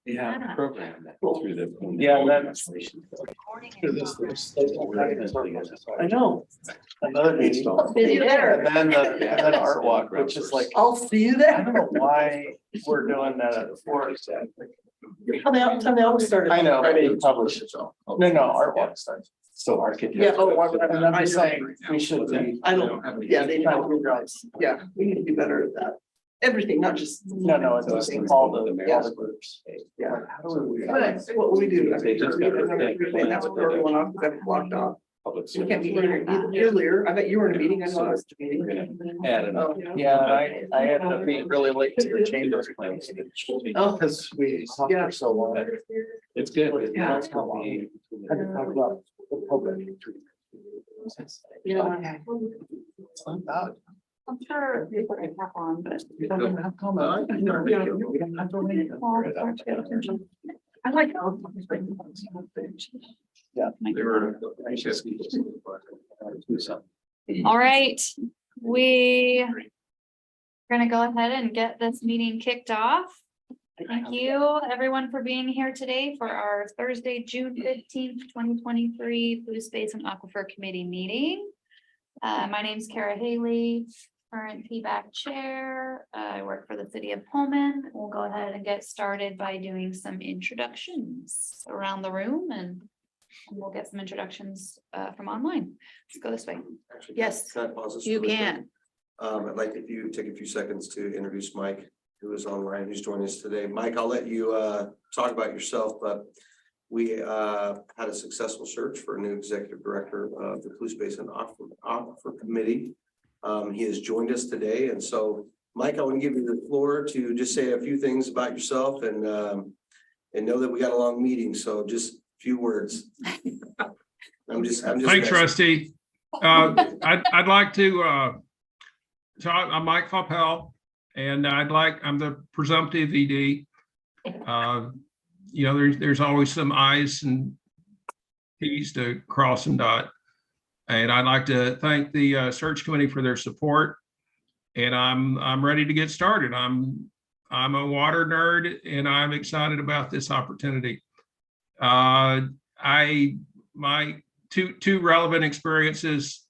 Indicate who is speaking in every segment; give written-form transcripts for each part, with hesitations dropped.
Speaker 1: Yeah, program that through the.
Speaker 2: Yeah, that's. I know. Another meeting.
Speaker 3: Busy there.
Speaker 2: And then the art walk, which is like,
Speaker 3: I'll see you
Speaker 2: I
Speaker 3: there.
Speaker 2: don't know why we're doing that at 4.
Speaker 3: Tell me how it started.
Speaker 2: I know, they publish it all. No, art walk starts.
Speaker 1: So architect.
Speaker 3: Yeah,
Speaker 2: And I'm just saying, we should be.
Speaker 3: I don't, yeah, they know. Yeah, we need to be better at that. Everything, not just.
Speaker 2: No, it's just all the groups.
Speaker 3: Yeah.
Speaker 2: How do we?
Speaker 3: But what we do.
Speaker 1: They just got the thing.
Speaker 3: That's what everyone off, got it blocked off.
Speaker 1: Public
Speaker 3: We can't be
Speaker 1: service.
Speaker 3: here earlier. I bet you were in a meeting. I know I was in a
Speaker 1: We're
Speaker 3: meeting.
Speaker 1: gonna add
Speaker 3: Oh,
Speaker 1: another.
Speaker 2: Yeah, I had to be really late to the chamber plans.
Speaker 3: Oh.
Speaker 2: Because we talked for so long.
Speaker 1: It's good.
Speaker 3: Yeah.
Speaker 2: That's how long. I had to talk about the public.
Speaker 3: Yeah.
Speaker 2: It's not bad.
Speaker 4: I'm sure people can have on, but.
Speaker 2: We don't have comment. We don't have to make it.
Speaker 4: I like.
Speaker 2: Yeah.
Speaker 1: They were.
Speaker 4: All right, we're gonna go ahead and get this meeting kicked off. Thank you, everyone, for being here today for our Thursday, June 15th, 2023 Blue Space and Aquifer Committee meeting. My name's Kara Haley, current PBAC chair. I work for the city of Pullman. We'll go ahead and get started by doing some introductions around the room, and we'll get some introductions from online. Let's go this way.
Speaker 5: Actually,
Speaker 3: Yes,
Speaker 5: can I pause this
Speaker 3: you
Speaker 5: really quick?
Speaker 3: can.
Speaker 5: I'd like if you take a few seconds to introduce Mike, who is online, who's joining us today. Mike, I'll let you talk about yourself, but we had a successful search for a new executive director of the Blue Space and Aquifer Committee. He has joined us today, and so Mike, I want to give you the floor to just say a few things about yourself and know that we got a long meeting, so just a few words. I'm just.
Speaker 6: Thanks, Rusty. I'd like to, so I'm Mike Foppel, and I'm the presumptive ED. You know, there's always some I's and T's to cross and dot. And I'd like to thank the search committee for their support. And I'm ready to get started. I'm a water nerd, and I'm excited about this opportunity. My two relevant experiences,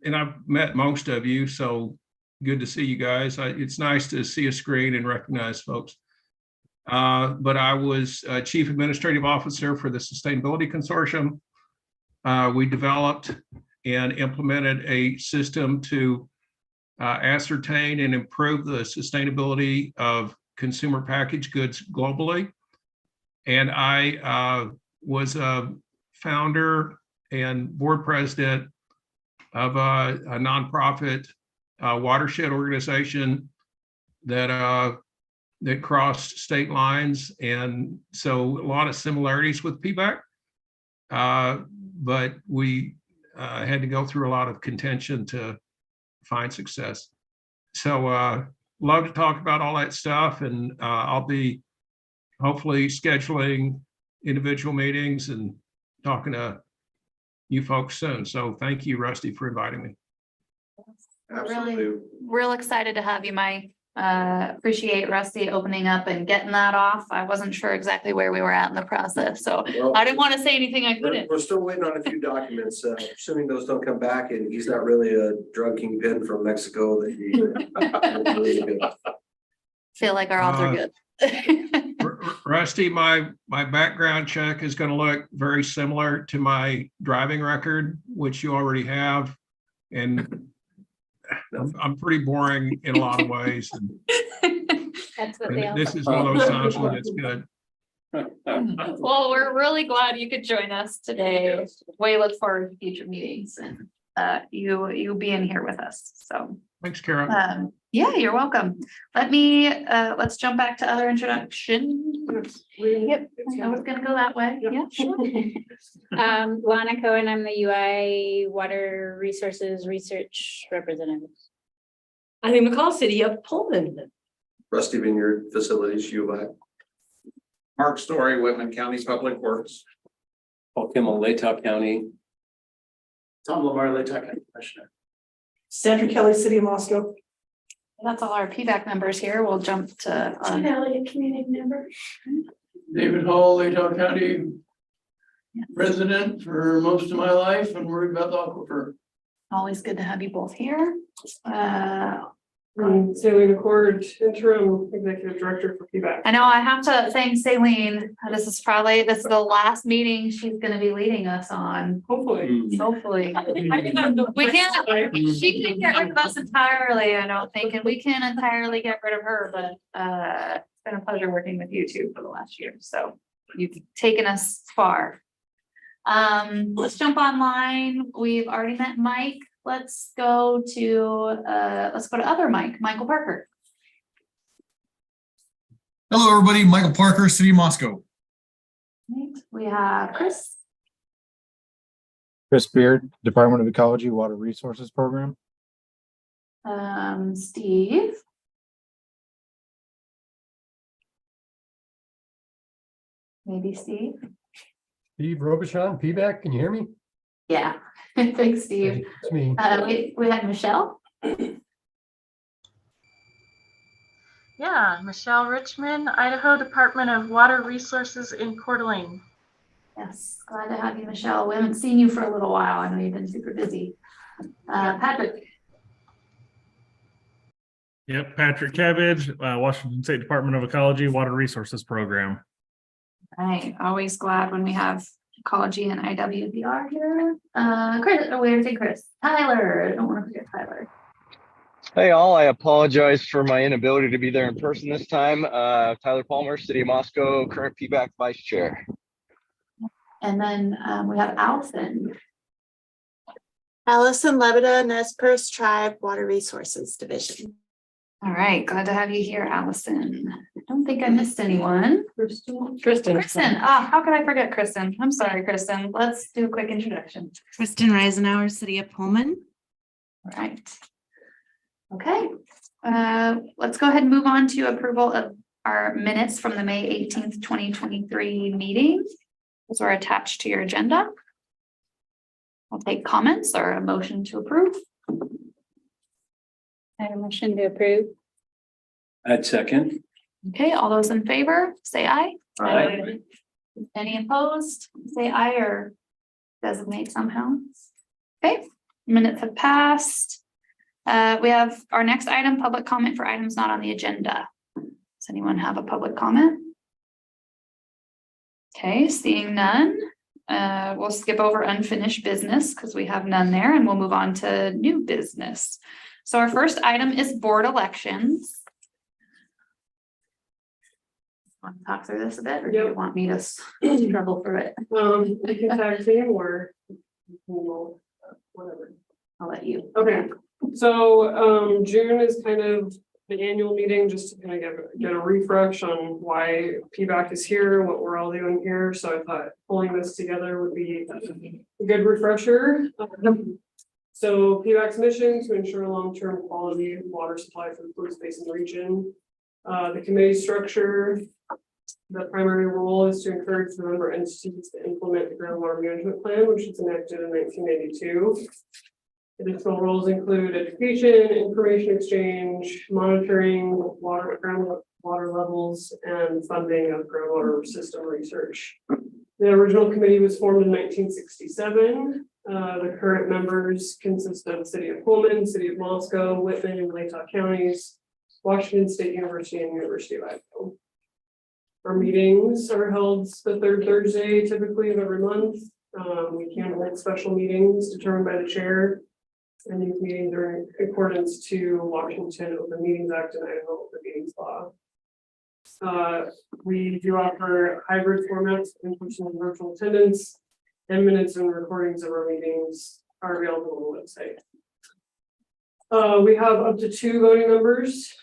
Speaker 6: and I've met most of you, so good to see you guys. It's nice to see a screen and recognize folks. But I was Chief Administrative Officer for the Sustainability Consortium. We developed and implemented a system to ascertain and improve the sustainability of consumer packaged goods globally. And I was a founder and board president of a nonprofit watershed organization that crossed state lines, and so a lot of similarities with PBAC, but we had to go through a lot of contention to find success. So love to talk about all that stuff, and I'll be hopefully scheduling individual meetings and talking to you folks soon. So thank you, Rusty, for inviting me.
Speaker 5: Absolutely.
Speaker 4: Real excited to have you, Mike. Appreciate Rusty opening up and getting that off. I wasn't sure exactly where we were at in the process, so
Speaker 5: Well,
Speaker 4: I didn't want to say anything I couldn't.
Speaker 5: we're still waiting on a few documents, assuming those don't come back and he's not really a drug kingpin from Mexico. That he,
Speaker 4: Feel like our odds are good.
Speaker 6: Rusty, my background check is going to look very similar to my driving record, which you already have. And I'm pretty boring in a lot of ways.
Speaker 4: That's what they all
Speaker 6: This is one of those times when it's good.
Speaker 4: Well, we're really glad you could join us today. We look forward to future meetings and you being here with us. So
Speaker 6: Thanks, Kara.
Speaker 4: yeah, you're welcome. Let's jump back to other introductions. Yep, I was gonna go that way. Yeah, sure.
Speaker 7: Lana Cohen, I'm the UI Water Resources Research Representative.
Speaker 3: I'm in McCall City of Pullman.
Speaker 5: Rusty Vineyard Facilities, UI.
Speaker 8: Mark Story, Whitman County Public Works.
Speaker 1: Paul Kimmel, Latah County.
Speaker 2: Tom Lamar, Latah County Commissioner.
Speaker 3: Sandra Kelly, City of Moscow.
Speaker 4: That's all our PBAC members here. We'll jump to,
Speaker 2: Elliott, community member.
Speaker 9: David Hall, Latah County resident for most of my life and worried about the aquifer.
Speaker 4: always good to have you both here.
Speaker 10: Saline Accord, interim executive director for PBAC.
Speaker 4: I know I have to thank Saline. This is the last meeting she's gonna be leading us on,
Speaker 10: Hopefully.
Speaker 4: hopefully. We can't, she can get rid of us entirely, I don't think, and we can't entirely get rid of her, but it's been a pleasure working with you two for the last year, so you've taken us far. Let's jump online. We've already met Mike. Let's go to other Mike, Michael Parker.
Speaker 11: Hello, everybody. Michael Parker, City of Moscow.
Speaker 4: Right, we have Chris.
Speaker 12: Chris Beard, Department of Ecology, Water Resources Program.
Speaker 4: Steve. Maybe Steve.
Speaker 13: Steve Robichon, PBAC, can you hear me?
Speaker 4: Yeah, thanks, Steve.
Speaker 13: It's me.
Speaker 4: We had Michelle.
Speaker 14: Yeah, Michelle Richmond, Idaho Department of Water Resources in Coeur d'Alene.
Speaker 4: Yes, glad to have you, Michelle. We haven't seen you for a little while. I know you've been super busy. Patrick.
Speaker 15: Yep, Patrick Cabbage, Washington State Department of Ecology, Water Resources Program.
Speaker 4: Right, always glad when we have ecology and IWDR here. Chris, we have to say Chris. Tyler, I don't want to forget Tyler.
Speaker 16: Hey all, I apologize for my inability to be there in person this time. Tyler Palmer, City of Moscow, current PBAC Vice Chair.
Speaker 4: And then we have Allison.
Speaker 17: Allison Lebeda, Nez Perce Tribe Water Resources Division.
Speaker 4: All right, glad to have you here, Allison. I don't think I missed anyone. Kristen. How could I forget Kristen? I'm sorry, Kristen. Let's do a quick introduction.
Speaker 17: Kristen Reisenauer, City of Pullman.
Speaker 4: All right. Okay, let's go ahead and move on to approval of our minutes from the May 18th, 2023 meeting. Those are attached to your agenda. I'll take comments or a motion to approve.
Speaker 7: I have a motion to approve.
Speaker 1: I'd second.
Speaker 4: Okay, all those in favor, say aye.
Speaker 1: Aye.
Speaker 4: Any opposed, say aye or designate somehow. Okay, minutes have passed. We have our next item, public comment for items not on the agenda. Does anyone have a public comment? Okay, seeing none, we'll skip over unfinished business because we have none there, and we'll move on to new business. So our first item is board elections. Want to talk through this a bit, or do you want me to struggle through it?
Speaker 10: We can tag team or whatever.
Speaker 4: I'll let you.
Speaker 10: Okay, so June is kind of the annual meeting, just to kind of get a refresh on why PBAC is here, what we're all doing here. So I thought pulling this together would be a good refresher. So PBAC's mission to ensure long-term quality water supply for the Fluids Basin region. The committee structure, the primary role is to encourage the member entities to implement the groundwater management plan, which was enacted in 1982. Additional roles include education, information exchange, monitoring groundwater levels, and funding of groundwater system research. The original committee was formed in 1967. The current members consist of City of Pullman, City of Moscow, Whitman, and Latah counties, Washington State University, and University of Idaho. Our meetings are held the third Thursday, typically of every month. We can hold special meetings determined by the chair. And these meetings are in accordance to Washington Open Meetings Act and Idaho Open Meetings Law. We do offer hybrid formats, in-person and virtual attendance, and minutes and recordings of our meetings are available on the website. We have up to 2 voting members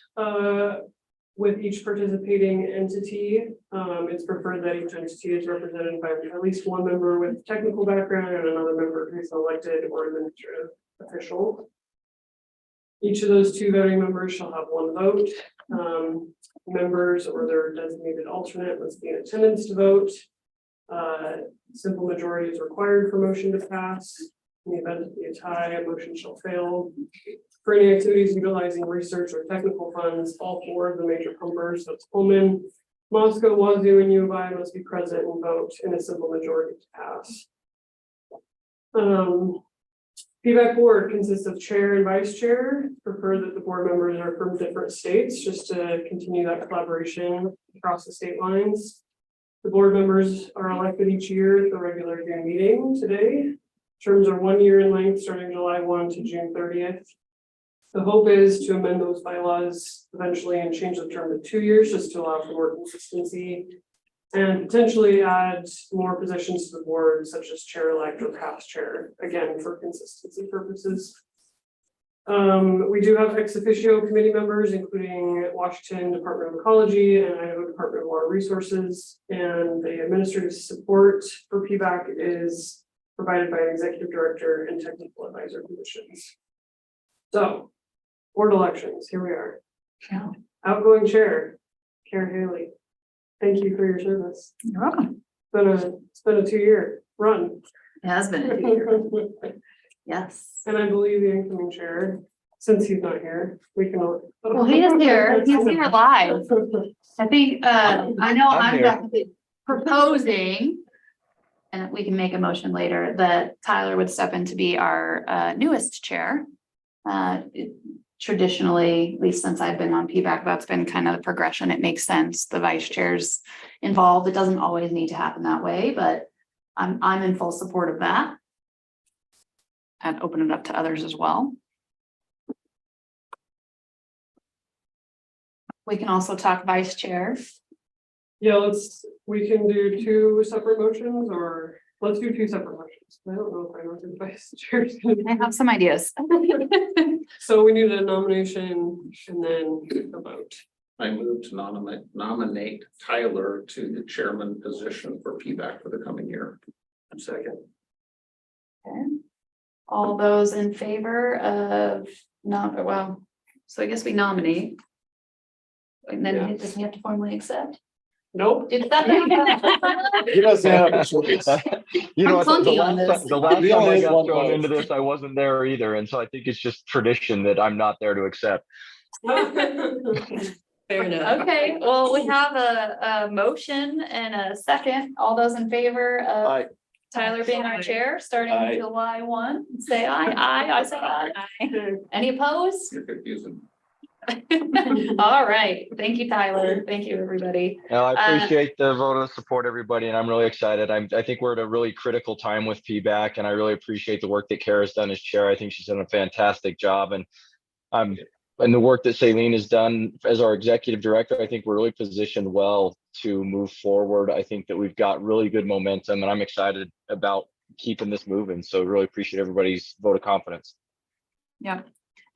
Speaker 10: with each participating entity. It's preferred that each entity is represented by at least 1 member with technical background and another member who's elected or administrative official. Each of those 2 voting members shall have 1 vote. Members or their designated alternate must be in attendance to vote. Simple majority is required for motion to pass. In the event of a tie, a motion shall fail. For any activities utilizing research or technical funds, all four of the major pumpers, that's Pullman, Moscow, Wazoo, and U of I must be present and vote in a simple majority to pass. PBAC board consists of chair and vice chair. Prefer that the board members are from different states, just to continue that collaboration across the state lines. The board members are elected each year at the regular June meeting today. Terms are 1 year in length, starting July 1 to June 30th. The hope is to amend those bylaws eventually and change the term to 2 years, just to allow for more consistency. And potentially add more positions to the board, such as chair-elect or past chair, again, for consistency purposes. We do have ex officio committee members, including Washington Department of Ecology and Idaho Department of Water Resources. And the administrative support for PBAC is provided by an executive director and technical advisor positions. So, board elections, here we are. Outgoing chair, Karen Haley. Thank you for your service.
Speaker 2: You're welcome.
Speaker 10: It's been a 2-year run.
Speaker 2: It has been a 2-year. Yes.
Speaker 10: And I believe the incoming chair, since he's not here, we can.
Speaker 4: Well, he is here. He's here live. I think, I know I'm
Speaker 16: here.
Speaker 4: definitely proposing, and we can make a motion later, that Tyler would step in to be our newest chair. Traditionally, at least since I've been on PBAC, that's been kind of the progression. It makes sense. The vice chair's involved. It doesn't always need to happen that way, but I'm in full support of that. And open it up to others as well. We can also talk vice chair.
Speaker 10: Yeah, we can do 2 separate motions, or let's do 2 separate motions. I don't know if I know who the vice chair is.
Speaker 4: I have some ideas.
Speaker 10: So we need a nomination and then a vote.
Speaker 8: I move to nominate Tyler to the chairman position for PBAC for the coming year.
Speaker 5: Second.
Speaker 4: Okay. All those in favor of so I guess we nominate. And then does he have to formally accept?
Speaker 10: Nope.
Speaker 4: Did that?
Speaker 12: He doesn't have a choice.
Speaker 16: You know,
Speaker 4: I'm
Speaker 16: what, the
Speaker 4: clunky on
Speaker 16: last
Speaker 4: this.
Speaker 16: time I
Speaker 12: only
Speaker 16: got
Speaker 12: have one
Speaker 16: thrown
Speaker 12: vote.
Speaker 16: into this, I wasn't there either, and so I think it's just tradition that I'm not there to accept.
Speaker 2: Fair enough.
Speaker 4: Okay, well, we have a motion and a second. All those in favor of
Speaker 5: Aye.
Speaker 4: Tyler being our chair, starting
Speaker 1: Aye.
Speaker 4: July 1, say aye. I say aye. Any opposed?
Speaker 8: You're confusing.
Speaker 4: All right, thank you, Tyler. Thank you, everybody.
Speaker 16: Now, I appreciate the vote of support, everybody, and I'm really excited. I think we're at a really critical time with PBAC, and I really appreciate the work that Kara's done as chair. I think she's done a fantastic job, and the work that Celine has done as our executive director. I think we're really positioned well to move forward. I think that we've got really good momentum, and I'm excited about keeping this moving. So really appreciate everybody's vote of confidence.
Speaker 4: Yep,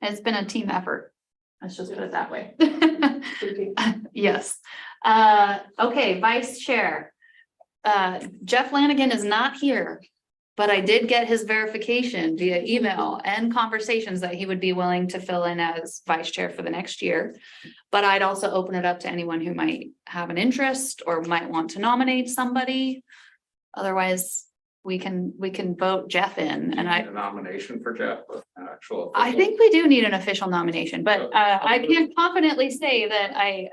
Speaker 4: it's been a team effort. Let's just put it that way. Yes. Okay, vice chair. Jeff Lanigan is not here, but I did get his verification via email and conversations that he would be willing to fill in as vice chair for the next year. But I'd also open it up to anyone who might have an interest or might want to nominate somebody. Otherwise, we can vote Jeff in, and
Speaker 8: A nomination for Jeff, actual.
Speaker 4: I think we do need an official nomination, but I can confidently say that I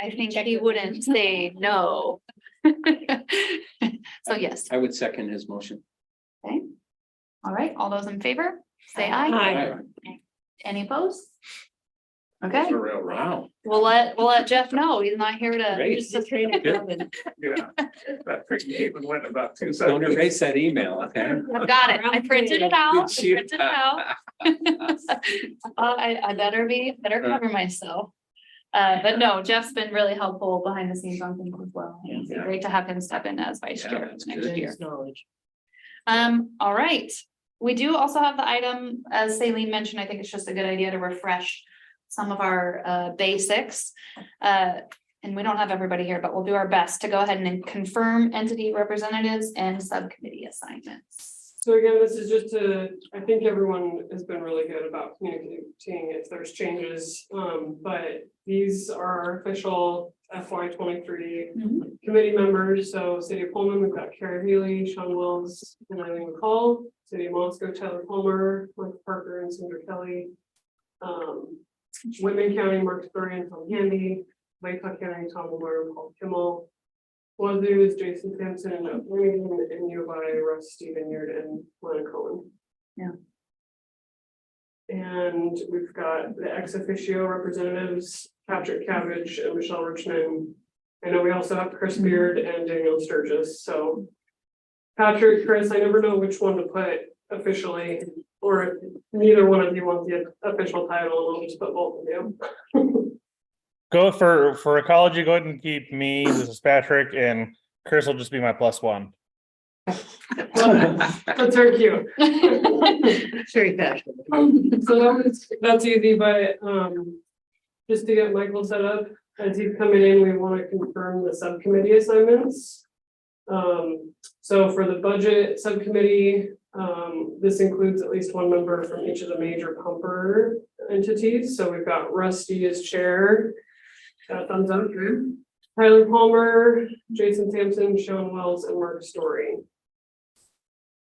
Speaker 4: think he wouldn't say no. So yes,
Speaker 1: I would second his motion.
Speaker 4: okay. All right, all those in favor, say aye.
Speaker 1: Aye.
Speaker 4: Any opposed? Okay,
Speaker 8: It's a real round.
Speaker 1: Wow.
Speaker 4: we'll let Jeff know he's not here to.
Speaker 1: Great.
Speaker 4: just to train
Speaker 1: Good.
Speaker 8: Yeah. That even went about 2
Speaker 1: Don't
Speaker 8: seconds.
Speaker 1: erase that email, okay?
Speaker 4: I've got it. I printed it out.
Speaker 1: Good shoot.
Speaker 4: I printed it out. I better cover myself. But no, Jeff's been really helpful behind the scenes on things as well. It's
Speaker 1: Yeah.
Speaker 4: great to have him step in as vice
Speaker 1: Yeah,
Speaker 4: chair
Speaker 1: that's
Speaker 4: next
Speaker 1: good.
Speaker 4: year. All right. We do also have the item, as Celine mentioned, I think it's just a good idea to refresh some of our basics. And we don't have everybody here, but we'll do our best to go ahead and confirm entity representatives and subcommittee assignments.
Speaker 10: So again, this is just I think everyone has been really good about communicating if there's changes, but these are our official FY 23 committee members. So City of Pullman, we've got Kara Healy, Sean Wells, and Eileen McCall. City of Moscow, Tyler Palmer, Michael Parker, and Cinder Kelly. Whitman County, Mark Dorian, Tom Handy, Laycock County, Tom Moore, Paul Kimmel. Wazoo is Jason Sampson, and U of I, Russ Steven Yard, and Lana Cohen.
Speaker 2: Yeah.
Speaker 10: And we've got the ex officio representatives, Patrick Cabbage and Michelle Richmond. I know we also have Chris Beard and Daniel Sturgis. So Patrick, Chris, I never know which one to put officially, or if neither one of you want the official title, and I'll just put both of you.
Speaker 15: Go for ecology, go ahead and keep me. This is Patrick, and Chris will just be my +1.
Speaker 10: That's very cute.
Speaker 2: Very fast.
Speaker 10: So that's easy, but just to get Michael set up, as he's coming in, we want to confirm the subcommittee assignments. So for the budget subcommittee, this includes at least one member from each of the major pumper entities. So we've got Rusty as chair. Got a thumbs up. Tyler Palmer, Jason Sampson, Sean Wells, and Mark Story.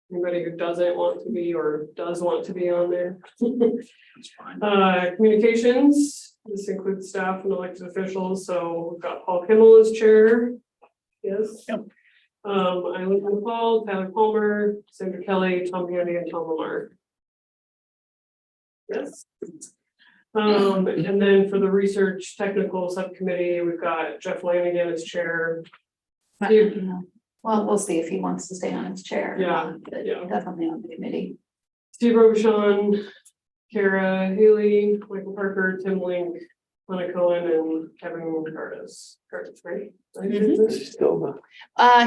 Speaker 10: Anybody who doesn't want to be or does want to be on there.
Speaker 8: That's fine.
Speaker 10: Communications, this includes staff and elected officials. So we've got Paul Kimmel as chair. Yes. Yep. Eileen McCall, Tyler Palmer, Cinder Kelly, Tom Handy, and Tom Lamar. Yes. And then for the research technical subcommittee, we've got Jeff Lanigan as chair.
Speaker 2: Well, we'll see if he wants to stay on his chair.
Speaker 10: Yeah,
Speaker 2: But
Speaker 10: yeah.
Speaker 2: definitely on the committee.
Speaker 10: Steve Robichon, Kara Haley, Michael Parker, Tim Link, Lana Cohen, and Kevin Curtis. Curtis, right?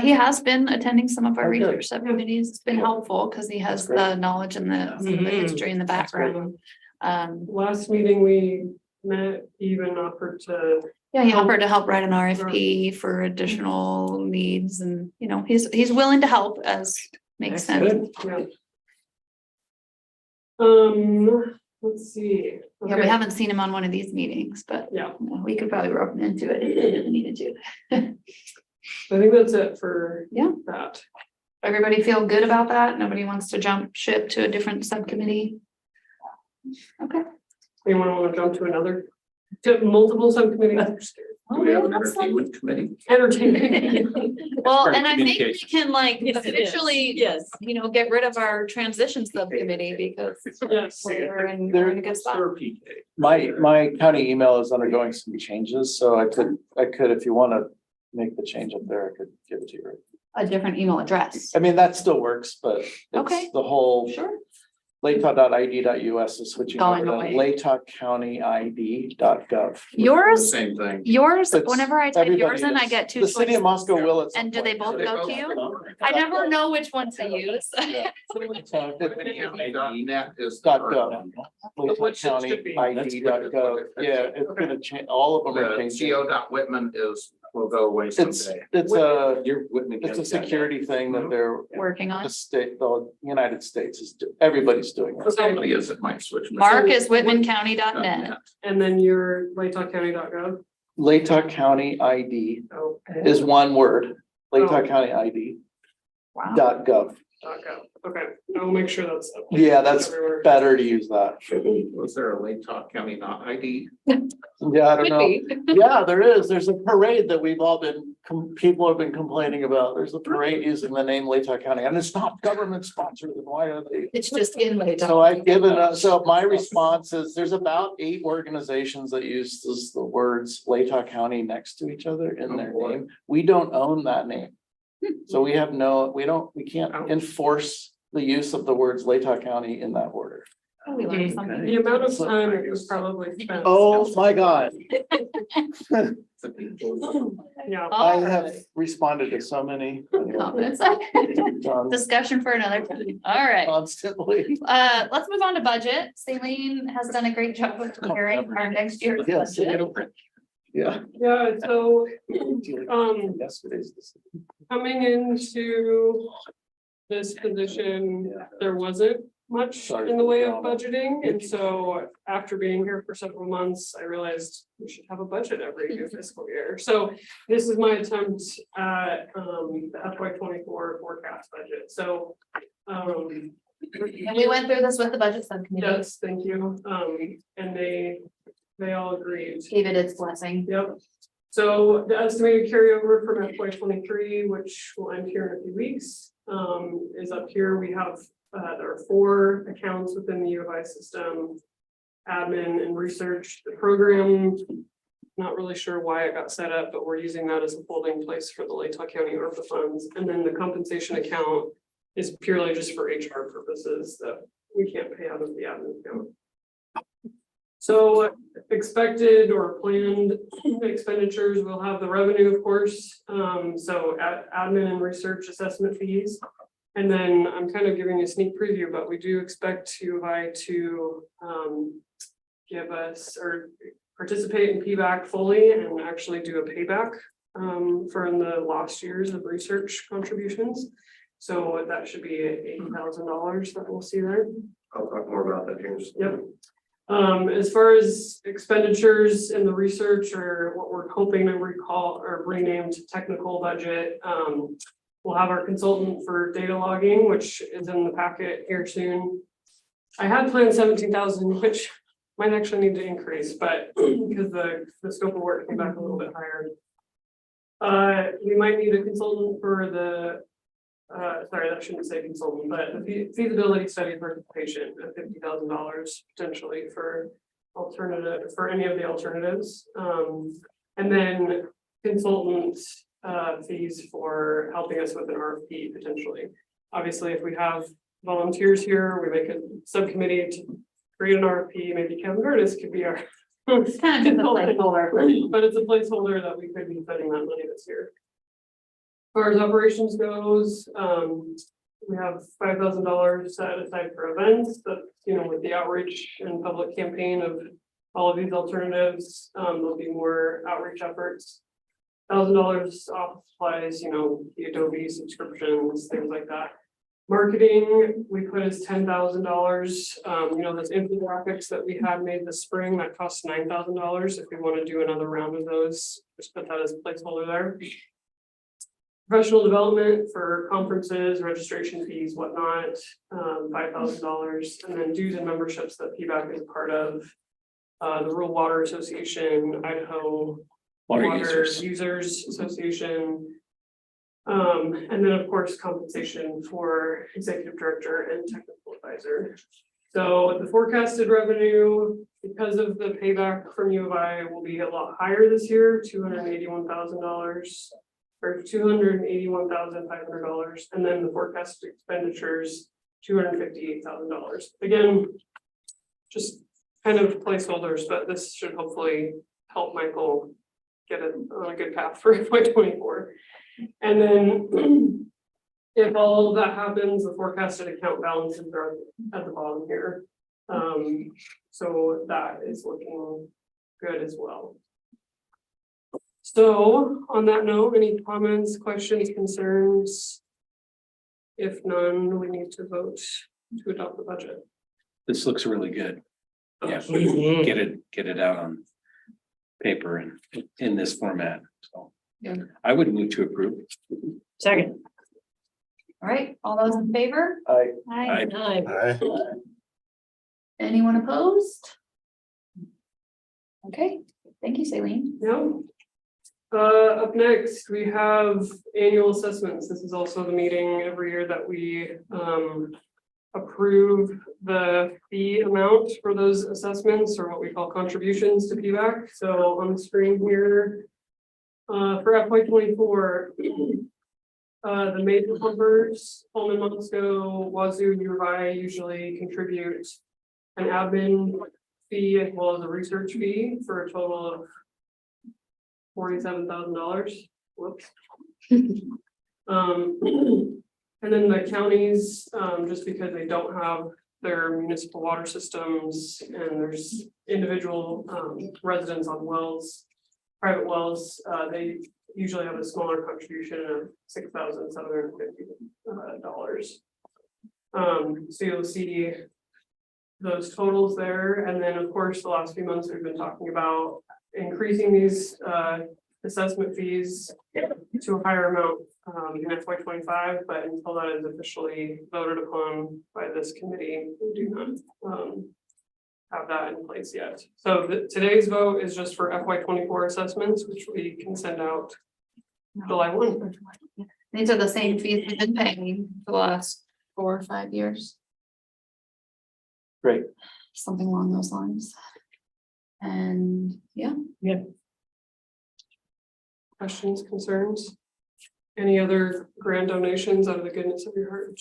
Speaker 2: He has been attending some of our
Speaker 10: Okay.
Speaker 2: research subcommittees. It's been helpful because he has the knowledge and some of the history in the background.
Speaker 10: Last meeting we met, even offered to.
Speaker 2: Yeah, he offered to help write an RFP for additional needs, and he's willing to help as makes sense.
Speaker 10: Yeah. Let's see.
Speaker 2: Yeah, we haven't seen him on one of these meetings, but
Speaker 10: yeah,
Speaker 2: we could probably rope him into it if we needed to.
Speaker 10: I think that's it for that.
Speaker 2: Everybody feel good about that? Nobody wants to jump ship to a different subcommittee? Okay.
Speaker 10: Anyone want to jump to multiple subcommittees?
Speaker 8: Do we have an entertainment committee?
Speaker 10: Entertainment.
Speaker 2: Well,
Speaker 1: Part of
Speaker 2: and I think we
Speaker 1: communication.
Speaker 2: can
Speaker 7: Yes, it is.
Speaker 2: officially, get rid of our transition subcommittee because
Speaker 10: Yes.
Speaker 2: we're in a good spot.
Speaker 12: My county email is undergoing some changes, so I could, if you want to make the change up there, I could give it to you.
Speaker 2: A different email address.
Speaker 12: I mean, that still works, but
Speaker 2: Okay.
Speaker 12: it's the whole
Speaker 2: Sure.
Speaker 12: latah.id.us is switching over
Speaker 2: Going
Speaker 12: to
Speaker 2: away.
Speaker 12: latahcountyid.gov.
Speaker 2: Yours,
Speaker 8: Same thing.
Speaker 2: yours,
Speaker 12: It's-
Speaker 2: whenever I type yours in, I
Speaker 12: everybody
Speaker 2: get two
Speaker 12: The city of
Speaker 2: choices.
Speaker 12: Moscow will at some
Speaker 2: And do they
Speaker 12: point.
Speaker 2: both go to you? I never know which one to use.
Speaker 8: Net is.
Speaker 12: Dot gov.
Speaker 8: Which it should be.
Speaker 12: latahcountyid.gov. Yeah, it's gonna change, all of them are
Speaker 8: The
Speaker 12: changing.
Speaker 8: CO.Whitman will go away
Speaker 12: It's,
Speaker 8: someday.
Speaker 12: it's a,
Speaker 1: You're Whitman
Speaker 12: it's a
Speaker 1: County.
Speaker 12: security thing that they're,
Speaker 2: Working on.
Speaker 12: the United States is, everybody's doing it.
Speaker 8: Somebody is, it might switch.
Speaker 2: Mark is whitmancounty.net.
Speaker 10: And then your latahcounty.gov.
Speaker 12: Latah County ID
Speaker 10: Oh.
Speaker 12: is one word, Latah County ID
Speaker 2: Wow.
Speaker 12: .gov.
Speaker 10: Okay, I'll make sure that's.
Speaker 12: Yeah, that's
Speaker 10: everywhere.
Speaker 12: better to use that.
Speaker 8: Was there a Latah County not ID?
Speaker 12: Yeah, I don't
Speaker 2: Could
Speaker 12: know.
Speaker 2: be.
Speaker 12: Yeah, there is. There's a parade that we've all been, people have been complaining about. There's a parade using the name Latah County and it's not government sponsored. And why are they?
Speaker 2: It's just in my.
Speaker 12: So I've given, so my response is there's about 8 organizations that use the words Latah County next to each other in their name. We don't own that name. So we have we can't enforce the use of the words Latah County in that order.
Speaker 2: Oh, we learned something.
Speaker 10: The amount of time it was probably spent.
Speaker 12: Oh, my God.
Speaker 10: Yeah.
Speaker 12: I have responded to so many.
Speaker 2: Comments. Discussion for another time. All right.
Speaker 12: Constantly.
Speaker 2: Let's move on to budget. Celine has done a great job of preparing our next year's
Speaker 12: Yes.
Speaker 2: budget.
Speaker 12: Yeah.
Speaker 10: Yeah, so
Speaker 12: Yesterday's.
Speaker 10: coming into this position, there wasn't much in the way of budgeting, and so after being here for several months, I realized we should have a budget every new fiscal year. So this is my attempt at the FY 24 forecast budget. So
Speaker 2: And we went through this with the budget subcommittee.
Speaker 10: yes, thank you. And they all agreed.
Speaker 2: Gave it its blessing.
Speaker 10: Yep. So the estimated carryover from FY 23, which will end here in a few weeks, is up here. We have there are 4 accounts within the U of I system: admin and research. The program, not really sure why it got set up, but we're using that as a holding place for the Latah County ARPA funds. And then the compensation account is purely just for HR purposes that we can't pay out of the admin account. So expected or planned expenditures will have the revenue, of course. So admin and research assessment fees. And then I'm kind of giving a sneak preview, but we do expect U of I to give us or participate in PBAC fully and actually do a payback for in the last years of research contributions. So that should be $80,000 that we'll see there.
Speaker 5: I'll talk more about that here.
Speaker 10: Yep. As far as expenditures in the research, or what we're hoping to recall or rename to technical budget, we'll have our consultant for data logging, which is in the packet here soon. I had planned 17,000, which might actually need to increase, but because the scope of work came back a little bit higher. We might need a consultant for the sorry, that shouldn't say consultant, but the feasibility study participation at $50,000 potentially for any of the alternatives. And then consultant fees for helping us with an RFP potentially. Obviously, if we have volunteers here, we make a subcommittee to create an RFP. Maybe Kevin Curtis could be our
Speaker 2: It's kind of just a placeholder.
Speaker 10: but it's a placeholder that we could be spending that money this year. As far as operations goes, we have $5,000 set aside for events, but with the outreach and public campaign of all of these alternatives, there'll be more outreach efforts. $1,000 off supplies, the Adobe subscriptions, things like that. Marketing, we put as $10,000. Those infographics that we had made this spring, that costs $9,000. If we want to do another round of those, just put that as a placeholder there. Professional development for conferences, registration fees, whatnot, $5,000, and then dues and memberships that PBAC is a part of. The Rural Water Association, Idaho Water Users Association. And then of course, compensation for executive director and technical advisor. So the forecasted revenue, because of the payback from U of I, will be a lot higher this year, $281,000. Or $281,500, and then the forecasted expenditures, $258,000. Again, just kind of placeholders, but this should hopefully help Michael get it on a good path for FY 24. And then if all of that happens, the forecasted account balances are at the bottom here. So that is looking good as well. So on that note, any comments, questions, concerns? If none, we need to vote to adopt the budget.
Speaker 1: This looks really good. Yeah, get it out on paper and in this format. So
Speaker 2: Yeah.
Speaker 1: I would move to approve.
Speaker 2: Second. All right, all those in favor?
Speaker 1: Aye.
Speaker 2: Anyone opposed? Okay, thank you, Celine.
Speaker 10: No. Up next, we have annual assessments. This is also the meeting every year that we approve the fee amount for those assessments, or what we call contributions to PBAC. So on the screen here, for FY 24, the major pumpers, Pullman, Moscow, Wazoo, U of I usually contribute an admin fee as well as a research fee for a total of $47,000. Whoops. And then the counties, just because they don't have their municipal water systems and there's individual residents on wells, private wells, they usually have a smaller contribution of $6,750. So you'll see those totals there, and then of course, the last few months we've been talking about increasing these assessment fees to a higher amount in FY25, but until that is officially voted upon by this committee, we do not have that in place yet. So today's vote is just for FY24 assessments, which we can send out July 1.
Speaker 2: These are the same fees we've been paying for the last 4 or 5 years.
Speaker 12: Great.
Speaker 2: Something along those lines. And yeah.
Speaker 10: Questions, concerns? Any other grand donations out of the goodness of your heart?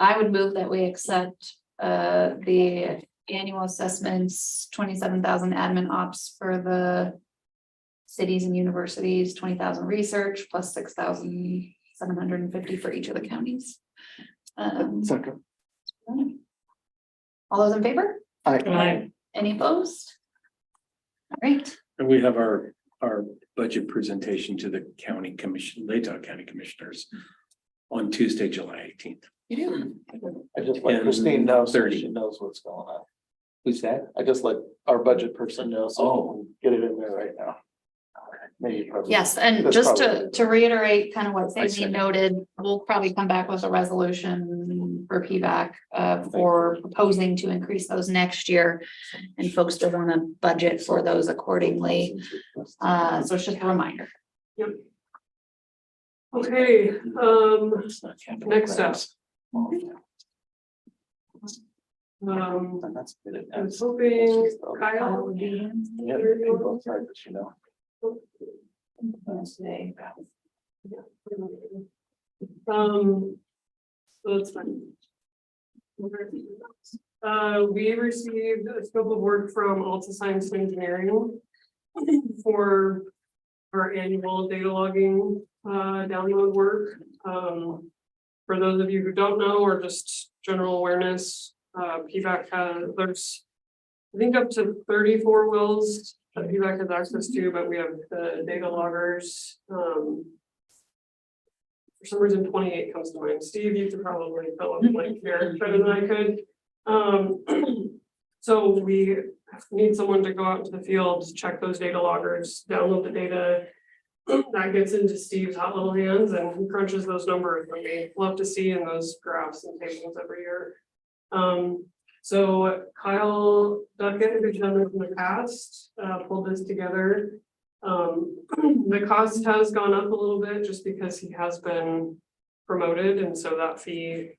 Speaker 2: I would move that we accept the annual assessments, 27,000 admin ops for the cities and universities, 20,000 research, plus 6,750 for each of the counties.
Speaker 12: Second.
Speaker 2: All those in favor?
Speaker 12: Aye.
Speaker 2: Any opposed? All right.
Speaker 1: And we have our budget presentation to the county commission, Latah County Commissioners on Tuesday, July 18th.
Speaker 2: You do.
Speaker 12: I just let Christine know so
Speaker 1: 30.
Speaker 12: she knows what's going on.
Speaker 1: Who's that?
Speaker 12: I just let our budget person know, so
Speaker 1: Oh.
Speaker 12: get it in there right now. Maybe probably.
Speaker 2: Yes, and
Speaker 12: That's
Speaker 2: just
Speaker 12: probably-
Speaker 2: to reiterate kind of what
Speaker 1: I
Speaker 2: Sandy
Speaker 1: see.
Speaker 2: noted, we'll probably come back with a resolution for PBAC for proposing to increase those next year. And folks still want to budget for those accordingly. So it's just a reminder.
Speaker 10: Yep. Okay, next up. I was hoping Kyle would be.
Speaker 12: Yeah, both sides, you know.
Speaker 10: So that's fine. We received a scope of work from Alta Science and Engineering for our annual data logging download work. For those of you who don't know, or just general awareness, PBAC there's I think up to 34 wells that PBAC has access to, but we have the data loggers. For some reason, 28 comes to mind. Steve, you could probably fill up like here better than I could. So we need someone to go out into the field, check those data loggers, download the data. That gets into Steve's hot little hands and he crunches those numbers that we love to see in those graphs and tables every year. So Kyle Duckett, who's done this in the past, pulled this together. The cost has gone up a little bit just because he has been promoted, and so that fee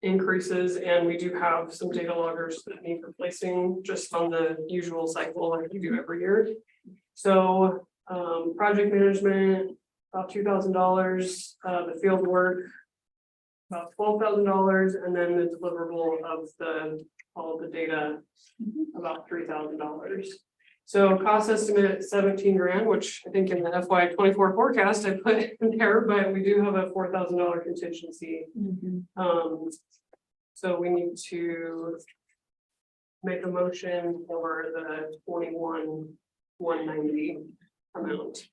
Speaker 10: increases, and we do have some data loggers that need replacing just on the usual cycle like we do every year. So project management, about $2,000, the field work, about $12,000, and then the deliverable of all of the data, about $3,000. So cost estimate 17 grand, which I think in the FY24 forecast I put in there, but we do have a $4,000 contingency. So we need to make a motion for the 21,190 amount.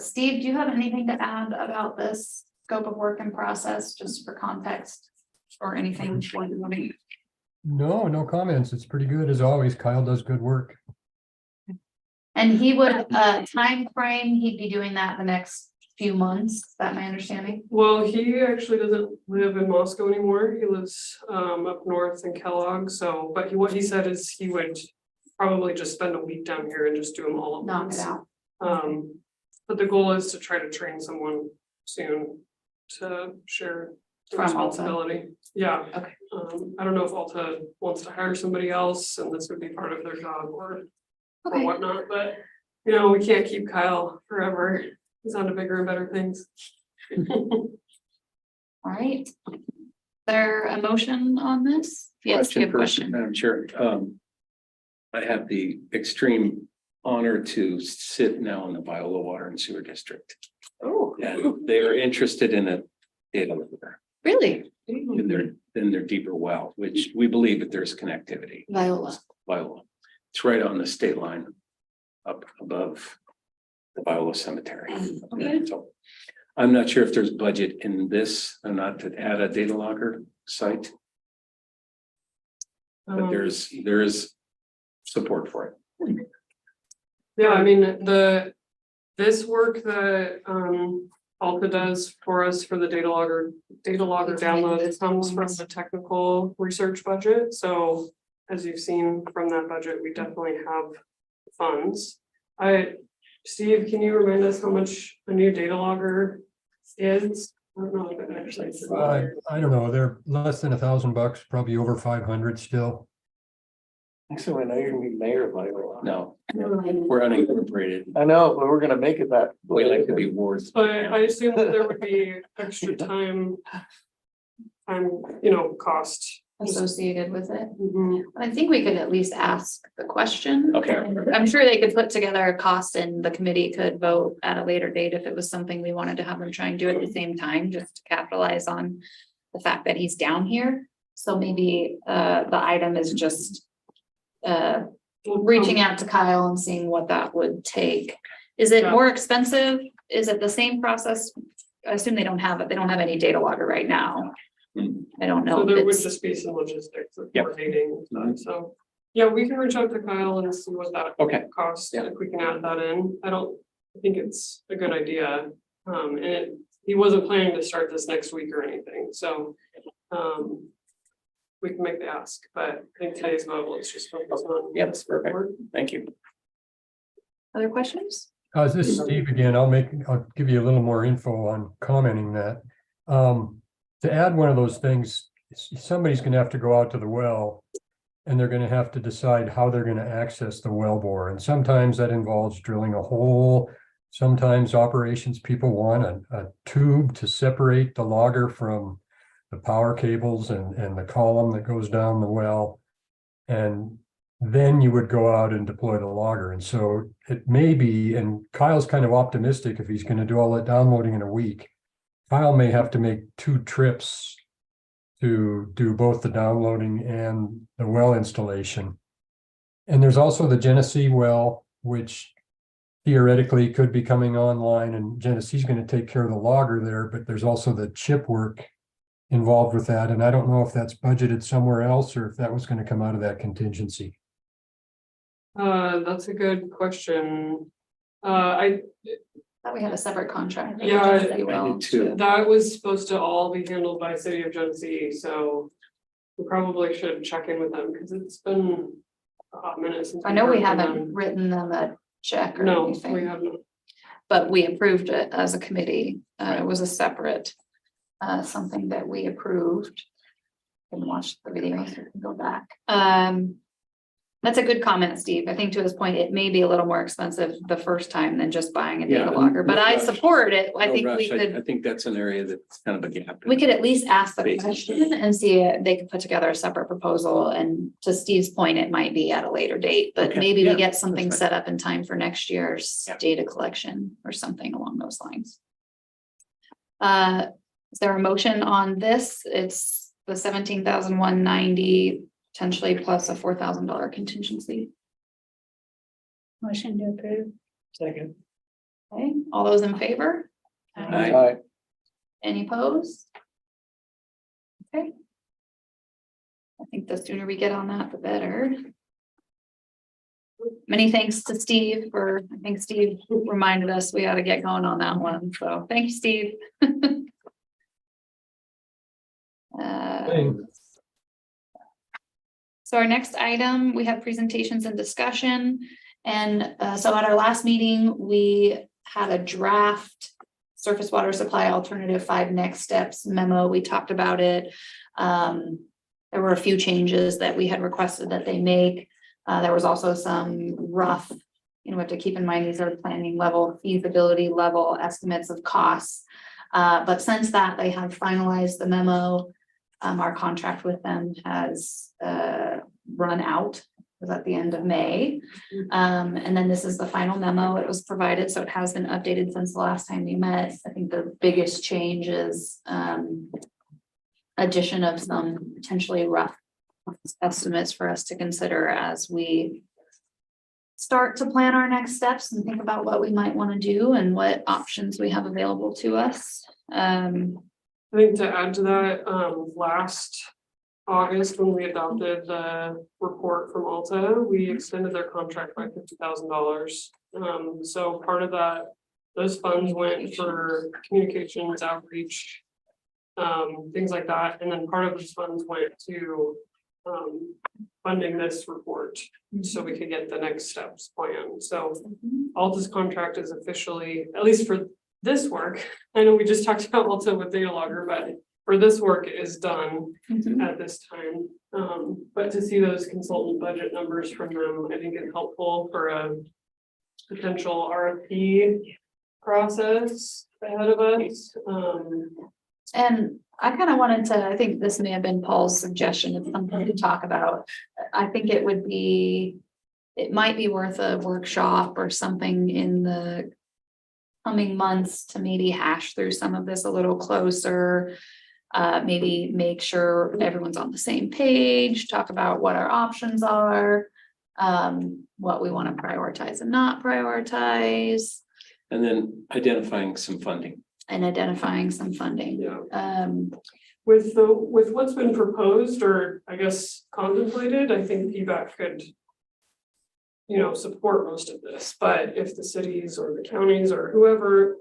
Speaker 2: Steve, do you have anything to add about this scope of work and process, just for context or anything?
Speaker 13: No comments. It's pretty good as always. Kyle does good work.
Speaker 2: And he would, time frame, he'd be doing that the next few months. Is that my understanding?
Speaker 10: Well, he actually doesn't live in Moscow anymore. He lives up north in Kellogg. So, but what he said is he would probably just spend a week down here and just do them all at
Speaker 2: Knock
Speaker 10: once.
Speaker 2: it out.
Speaker 10: But the goal is to try to train someone soon to share the
Speaker 2: From Alta.
Speaker 10: responsibility. Yeah.
Speaker 2: Okay.
Speaker 10: I don't know if Alta wants to hire somebody else and this would be part of their job or whatnot, but you know, we can't keep Kyle forever. He's on to bigger and better things.
Speaker 2: All right. Is there a motion on this? Yes, you have a question.
Speaker 1: Madam Chair, I have the extreme honor to sit now in the Viola Water and Sewer District.
Speaker 2: Oh.
Speaker 1: And they are interested in a data loader
Speaker 2: Really?
Speaker 1: in their deeper well, which we believe that there's connectivity.
Speaker 2: Viola.
Speaker 1: Viola. It's right on the state line up above the Viola Cemetery. So I'm not sure if there's budget in this or not to add a data logger site, but there is support for it.
Speaker 10: Yeah, I mean, this work that Alta does for us for the data logger download, it comes from the technical research budget. So as you've seen from that budget, we definitely have funds. Steve, can you remind us how much a new data logger is? I don't know if it actually says.
Speaker 13: I don't know, they're less than $1,000, probably over 500 still.
Speaker 12: Actually, I know you're gonna be mayor, Michael.
Speaker 1: No, we're unincorporated.
Speaker 12: I know, but we're gonna make it that.
Speaker 1: We like to be wards.
Speaker 10: But I assume that there would be extra time, cost.
Speaker 2: associated with it.
Speaker 10: Mhm.
Speaker 2: I think we could at least ask the question.
Speaker 1: Okay.
Speaker 2: I'm sure they could put together a cost and the committee could vote at a later date if it was something we wanted to have them try and do at the same time, just to capitalize on the fact that he's down here. So maybe the item is just reaching out to Kyle and seeing what that would take. Is it more expensive? Is it the same process? I assume they don't have it. They don't have any data logger right now. I don't know.
Speaker 10: So
Speaker 2: if
Speaker 10: there would
Speaker 2: it's-
Speaker 10: just be some logistics of
Speaker 1: Yep.
Speaker 10: coordinating and stuff. So, yeah, we can reach out to Kyle and see what that costs,
Speaker 1: Yeah.
Speaker 10: if we can add that in. I think it's a good idea. And he wasn't planning to start this next week or anything, so we can make the ask, but I think today's vote, let's just focus on.
Speaker 1: Yeah, that's perfect. Thank you.
Speaker 2: Other questions?
Speaker 13: This is Steve again. I'll give you a little more info on commenting that. To add one of those things, somebody's gonna have to go out to the well and they're gonna have to decide how they're gonna access the well bore. And sometimes that involves drilling a hole. Sometimes operations people want a tube to separate the logger from the power cables and the column that goes down the well. And then you would go out and deploy the logger. And so it may be, and Kyle's kind of optimistic if he's going to do all that downloading in a week. Kyle may have to make 2 trips to do both the downloading and the well installation. And there's also the Genesee well, which theoretically could be coming online, and Genesee's going to take care of the logger there, but there's also the chip work involved with that. And I don't know if that's budgeted somewhere else or if that was going to come out of that contingency.
Speaker 10: That's a good question.
Speaker 2: Thought we had a separate contract.
Speaker 10: Yeah,
Speaker 1: I did too.
Speaker 10: That was supposed to all be handled by City of Genesee, so we probably should check in with them because it's been a hot minute since.
Speaker 2: I know we
Speaker 10: heard from
Speaker 2: haven't
Speaker 10: them.
Speaker 2: written them a check or
Speaker 10: No,
Speaker 2: anything.
Speaker 10: we haven't.
Speaker 2: But we approved it as a committee. It was a separate, something that we approved. Can watch the video, so we can go back. That's a good comment, Steve. I think to his point, it may be a little more expensive the first time than just buying a data
Speaker 1: Yeah,
Speaker 2: logger, but
Speaker 1: no
Speaker 2: I
Speaker 1: rush.
Speaker 2: support it. I
Speaker 1: No
Speaker 2: think we
Speaker 1: rush. I
Speaker 2: could,
Speaker 1: think that's an area that's kind of a gap.
Speaker 2: we could at least ask the
Speaker 1: Basis.
Speaker 2: question and see if they could put together a separate proposal. And to Steve's point, it might be at a later date, but
Speaker 1: Okay,
Speaker 2: maybe
Speaker 1: yeah,
Speaker 2: we get something
Speaker 1: that's fine.
Speaker 2: set up in time for next year's
Speaker 1: Yeah.
Speaker 2: data collection or something along those lines. Is there a motion on this? It's the 17,190 potentially plus a $4,000 contingency.
Speaker 7: Motion to approve.
Speaker 12: Second.
Speaker 2: Okay, all those in favor?
Speaker 1: Aye.
Speaker 2: Any opposed? Okay. I think the sooner we get on that, the better. Many thanks to Steve I think Steve reminded us we ought to get going on that one, so thank you, Steve. So our next item, we have presentations and discussion. And so at our last meeting, we had a draft surface water supply alternative 5 next steps memo. We talked about it. There were a few changes that we had requested that they make. There was also some rough, we have to keep in mind, these are planning level, feasibility level estimates of costs. But since that, they have finalized the memo. Our contract with them has run out. It was at the end of May. And then this is the final memo. It was provided, so it has been updated since the last time we met. I think the biggest change is addition of some potentially rough estimates for us to consider as we start to plan our next steps and think about what we might want to do and what options we have available to us.
Speaker 10: I think to add to that, last August, when we adopted the report from Alta, we extended their contract by $50,000. So part of that, those funds went for communications, outreach, things like that. And then part of those funds went to funding this report so we could get the next steps planned. So Alta's contract is officially, at least for this work, I know we just talked about Alta with data logger, but for this work is done at this time. But to see those consultant budget numbers from them, I think is helpful for a potential RFP process ahead of us.
Speaker 2: And I kind of wanted to, I think this may have been Paul's suggestion of something to talk about. I think it might be worth a workshop or something in the coming months to maybe hash through some of this a little closer. Maybe make sure everyone's on the same page, talk about what our options are, what we want to prioritize and not prioritize.
Speaker 1: And then identifying some funding.
Speaker 10: Yeah. With what's been proposed or I guess contemplated, I think PBAC could, support most of this, but if the cities or the counties or whoever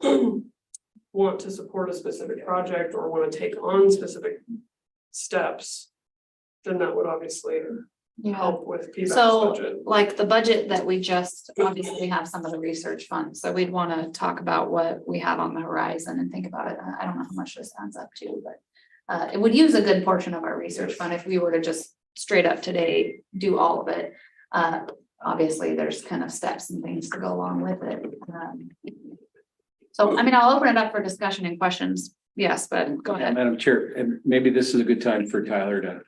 Speaker 10: want to support a specific project or want to take on specific steps, then that would obviously help with PBAC's budget.
Speaker 2: Like the budget that we just, obviously we have some of the research funds, so we'd want to talk about what we have on the horizon and think about it. I don't know how much this adds up to, but it would use a good portion of our research fund if we were to just straight up today do all of it. Obviously there's kind of steps and things to go along with it. So I mean, I'll open it up for discussion and questions. Yes, but go ahead.
Speaker 1: Madam Chair, and maybe this is a good time for Tyler to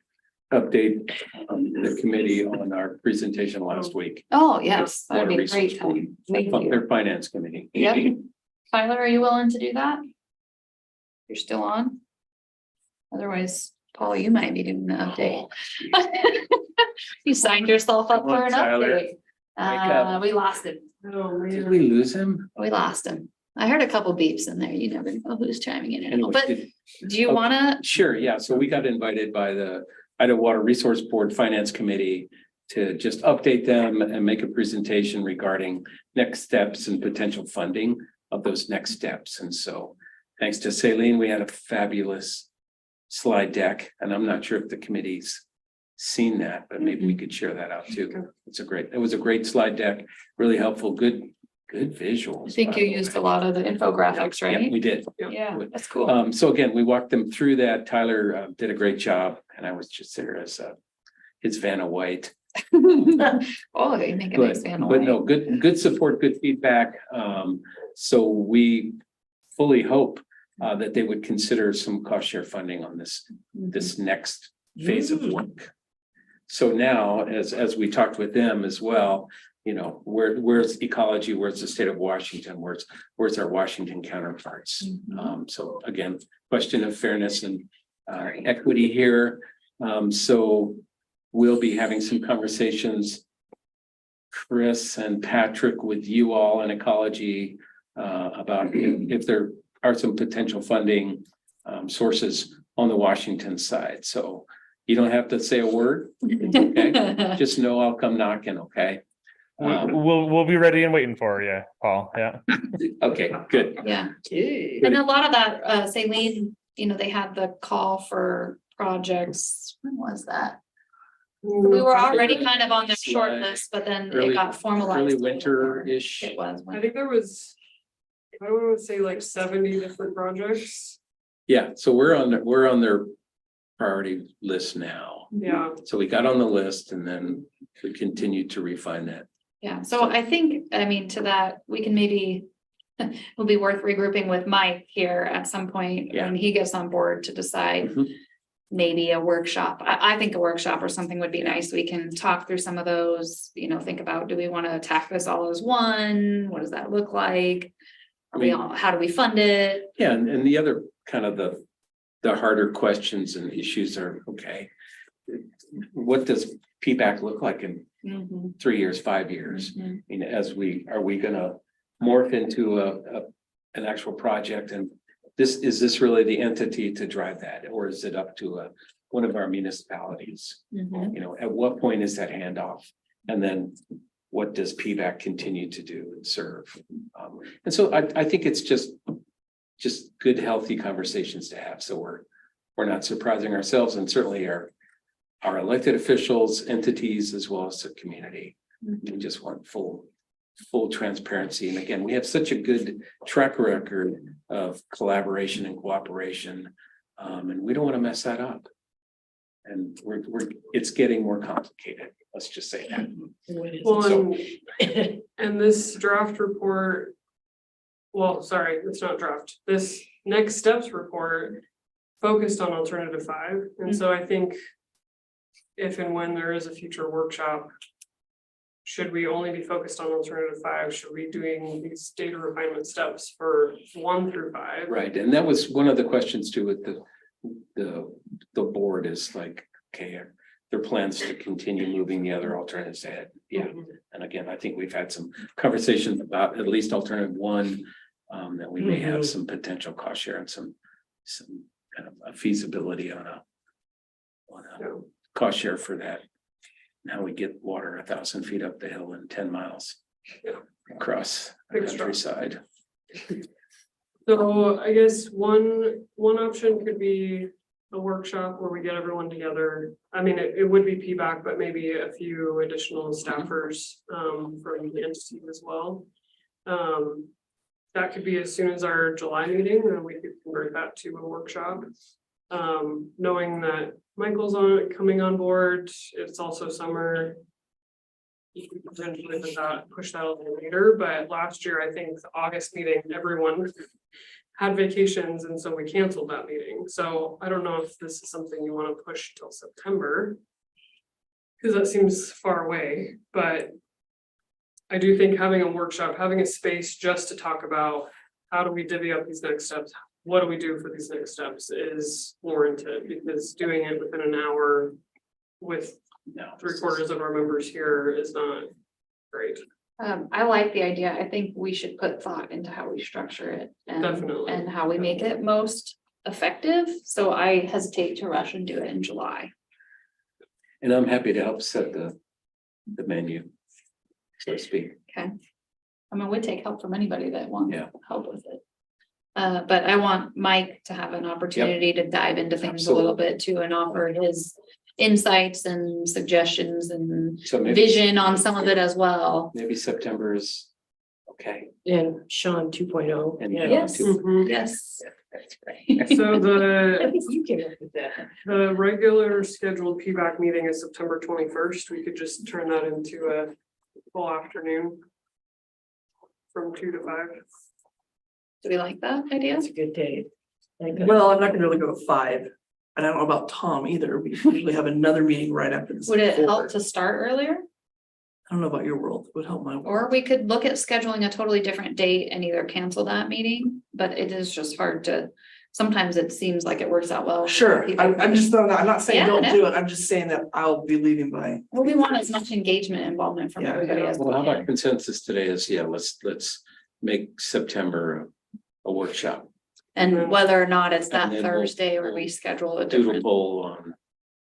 Speaker 1: update the committee on our presentation last week.
Speaker 2: Oh, yes, that'd
Speaker 1: Water
Speaker 2: be a great
Speaker 1: Resource Board.
Speaker 2: time. Thank you.
Speaker 1: Their finance committee.
Speaker 2: Yep. Tyler, are you willing to do that? You're still on? Otherwise, Paul, you might be doing the update. You signed yourself up
Speaker 1: Come on,
Speaker 2: for an
Speaker 1: Tyler.
Speaker 2: update.
Speaker 1: Wake up.
Speaker 2: We lost him.
Speaker 1: Did we lose him?
Speaker 2: We lost him. I heard a couple beeps in there. You never know who's chiming in.
Speaker 1: Anyway,
Speaker 2: But do you wanna?
Speaker 1: Sure, yeah. So we got invited by the Idaho Water Resource Board Finance Committee to just update them and make a presentation regarding next steps and potential funding of those next steps. And so thanks to Celine, we had a fabulous slide deck, and I'm not sure if the committee's seen that, but maybe we could share that out too. It was a great slide deck, really helpful, good visuals.
Speaker 2: I think you used a lot of the infographics,
Speaker 1: Yeah,
Speaker 2: right?
Speaker 1: we did.
Speaker 2: Yeah, that's cool.
Speaker 1: So again, we walked them through that. Tyler did a great job, and I was just there as his Vanna White.
Speaker 2: Oh, you make a nice fan.
Speaker 1: But no, good support, good feedback. So we fully hope that they would consider some cost share funding on this next phase of work. So now, as we talked with them as well, where's ecology, where's the state of Washington, where's our Washington counterparts? So again, question of fairness and equity here. So we'll be having some conversations, Chris and Patrick, with you all in ecology about if there are some potential funding sources on the Washington side. So you don't have to say a word, okay? Just know I'll come knocking, okay?
Speaker 15: We'll be ready and waiting for you, Paul. Yeah.
Speaker 1: Okay, good.
Speaker 2: Yeah. And a lot of that, Celine, they had the call for projects. When was that? We were already kind of on the short list, but then it got formalized.
Speaker 1: Early winter-ish.
Speaker 2: It was.
Speaker 10: I think there was, I would say like 70 different projects.
Speaker 1: Yeah, so we're on their priority list now.
Speaker 10: Yeah.
Speaker 1: So we got on the list and then we continued to refine that.
Speaker 2: Yeah, so I think, to that, we can maybe, it'll be worth regrouping with Mike here at some point when he gets on board to decide maybe a workshop. I think a workshop or something would be nice. We can talk through some of those, think about, do we want to attack this all as one? What does that look like? How do we fund it?
Speaker 1: Yeah, and the other kind of the harder questions and issues are, okay, what does PBAC look like in 3 years, 5 years.
Speaker 2: Mhm.
Speaker 1: I mean, are we gonna morph into an actual project? And is this really the entity to drive that? Or is it up to one of our municipalities?
Speaker 2: Mhm.
Speaker 1: You know, at what point is that handoff? And then what does PBAC continue to do and serve? And so I think it's just good, healthy conversations to have. So we're not surprising ourselves, and certainly our elected officials, entities, as well as the community. We just want full transparency. And again, we have such a good track record of collaboration and cooperation. And we don't want to mess that up. And it's getting more complicated. Let's just say that.
Speaker 10: Well, and this draft report, well, sorry, it's not draft. This next steps report focused on alternative 5. And so I think if and when there is a future workshop, should we only be focused on alternative 5? Should we be doing these data refinement steps for 1 through 5?
Speaker 1: Right. And that was one of the questions too with the board is like, okay, are there plans to continue moving the other alternatives ahead? Yeah. And again, I think we've had some conversations about at least alternative 1, that we may have some potential cost share and some kind of a feasibility on a cost share for that. And how we get water 1,000 feet up the hill and 10 miles across the countryside.
Speaker 10: So I guess one option could be a workshop where we get everyone together. I mean, it would be PBAC, but maybe a few additional staffers from the entity as well. That could be as soon as our July meeting, and we could convert that to a workshop. Knowing that Michael's coming on board, it's also summer. You could potentially push that a little later, but last year, I think the August meeting, everyone had vacations, and so we canceled that meeting. So I don't know if this is something you want to push till September, because that seems far away, but I do think having a workshop, having a space just to talk about how do we divvy up these next steps, what do we do for these next steps is warranted, because doing it within an hour with 3/4 of our members here is not great.
Speaker 2: I like the idea. I think we should put thought into how we structure it
Speaker 10: Definitely.
Speaker 2: and how we make it most effective. So I hesitate to rush and do it in July.
Speaker 1: And I'm happy to help set the menu, so to speak.
Speaker 2: Okay. I mean, we take help from anybody that wants help with it. But I want Mike to have an opportunity to dive into things a little bit too and offer his insights and suggestions and
Speaker 1: So maybe
Speaker 2: vision on some of it as well.
Speaker 1: Maybe September is okay.
Speaker 3: And Sean 2.0.
Speaker 1: And
Speaker 2: Yes,
Speaker 10: Mhm.
Speaker 2: yes.
Speaker 1: That's great.
Speaker 10: So
Speaker 3: I think you came up with that.
Speaker 10: the regular scheduled PBAC meeting is September 21st. We could just turn that into a full afternoon from 2 to 5.
Speaker 2: Do we like that idea?
Speaker 3: That's a good day. Well, I'm not gonna really go to 5. And I don't know about Tom either. We usually have another meeting right after this.
Speaker 2: Would it help to start earlier?
Speaker 3: I don't know about your world. It would help my world.
Speaker 2: Or we could look at scheduling a totally different date and either cancel that meeting, but it is just hard to, sometimes it seems like it works out well. for
Speaker 3: Sure,
Speaker 2: people.
Speaker 3: I'm just not, I'm not saying
Speaker 2: Yeah,
Speaker 3: don't
Speaker 2: no.
Speaker 3: do it. I'm just saying that I'll be leaving by.
Speaker 2: Well, we want as much engagement and involvement from
Speaker 3: Yeah.
Speaker 2: everybody as
Speaker 1: Well,
Speaker 2: we
Speaker 1: how about
Speaker 2: can.
Speaker 1: consensus today is, let's make September a workshop.
Speaker 2: And whether or not it's
Speaker 1: And
Speaker 2: that
Speaker 1: then
Speaker 2: Thursday where we schedule a
Speaker 1: Doodle
Speaker 2: different,
Speaker 1: poll on.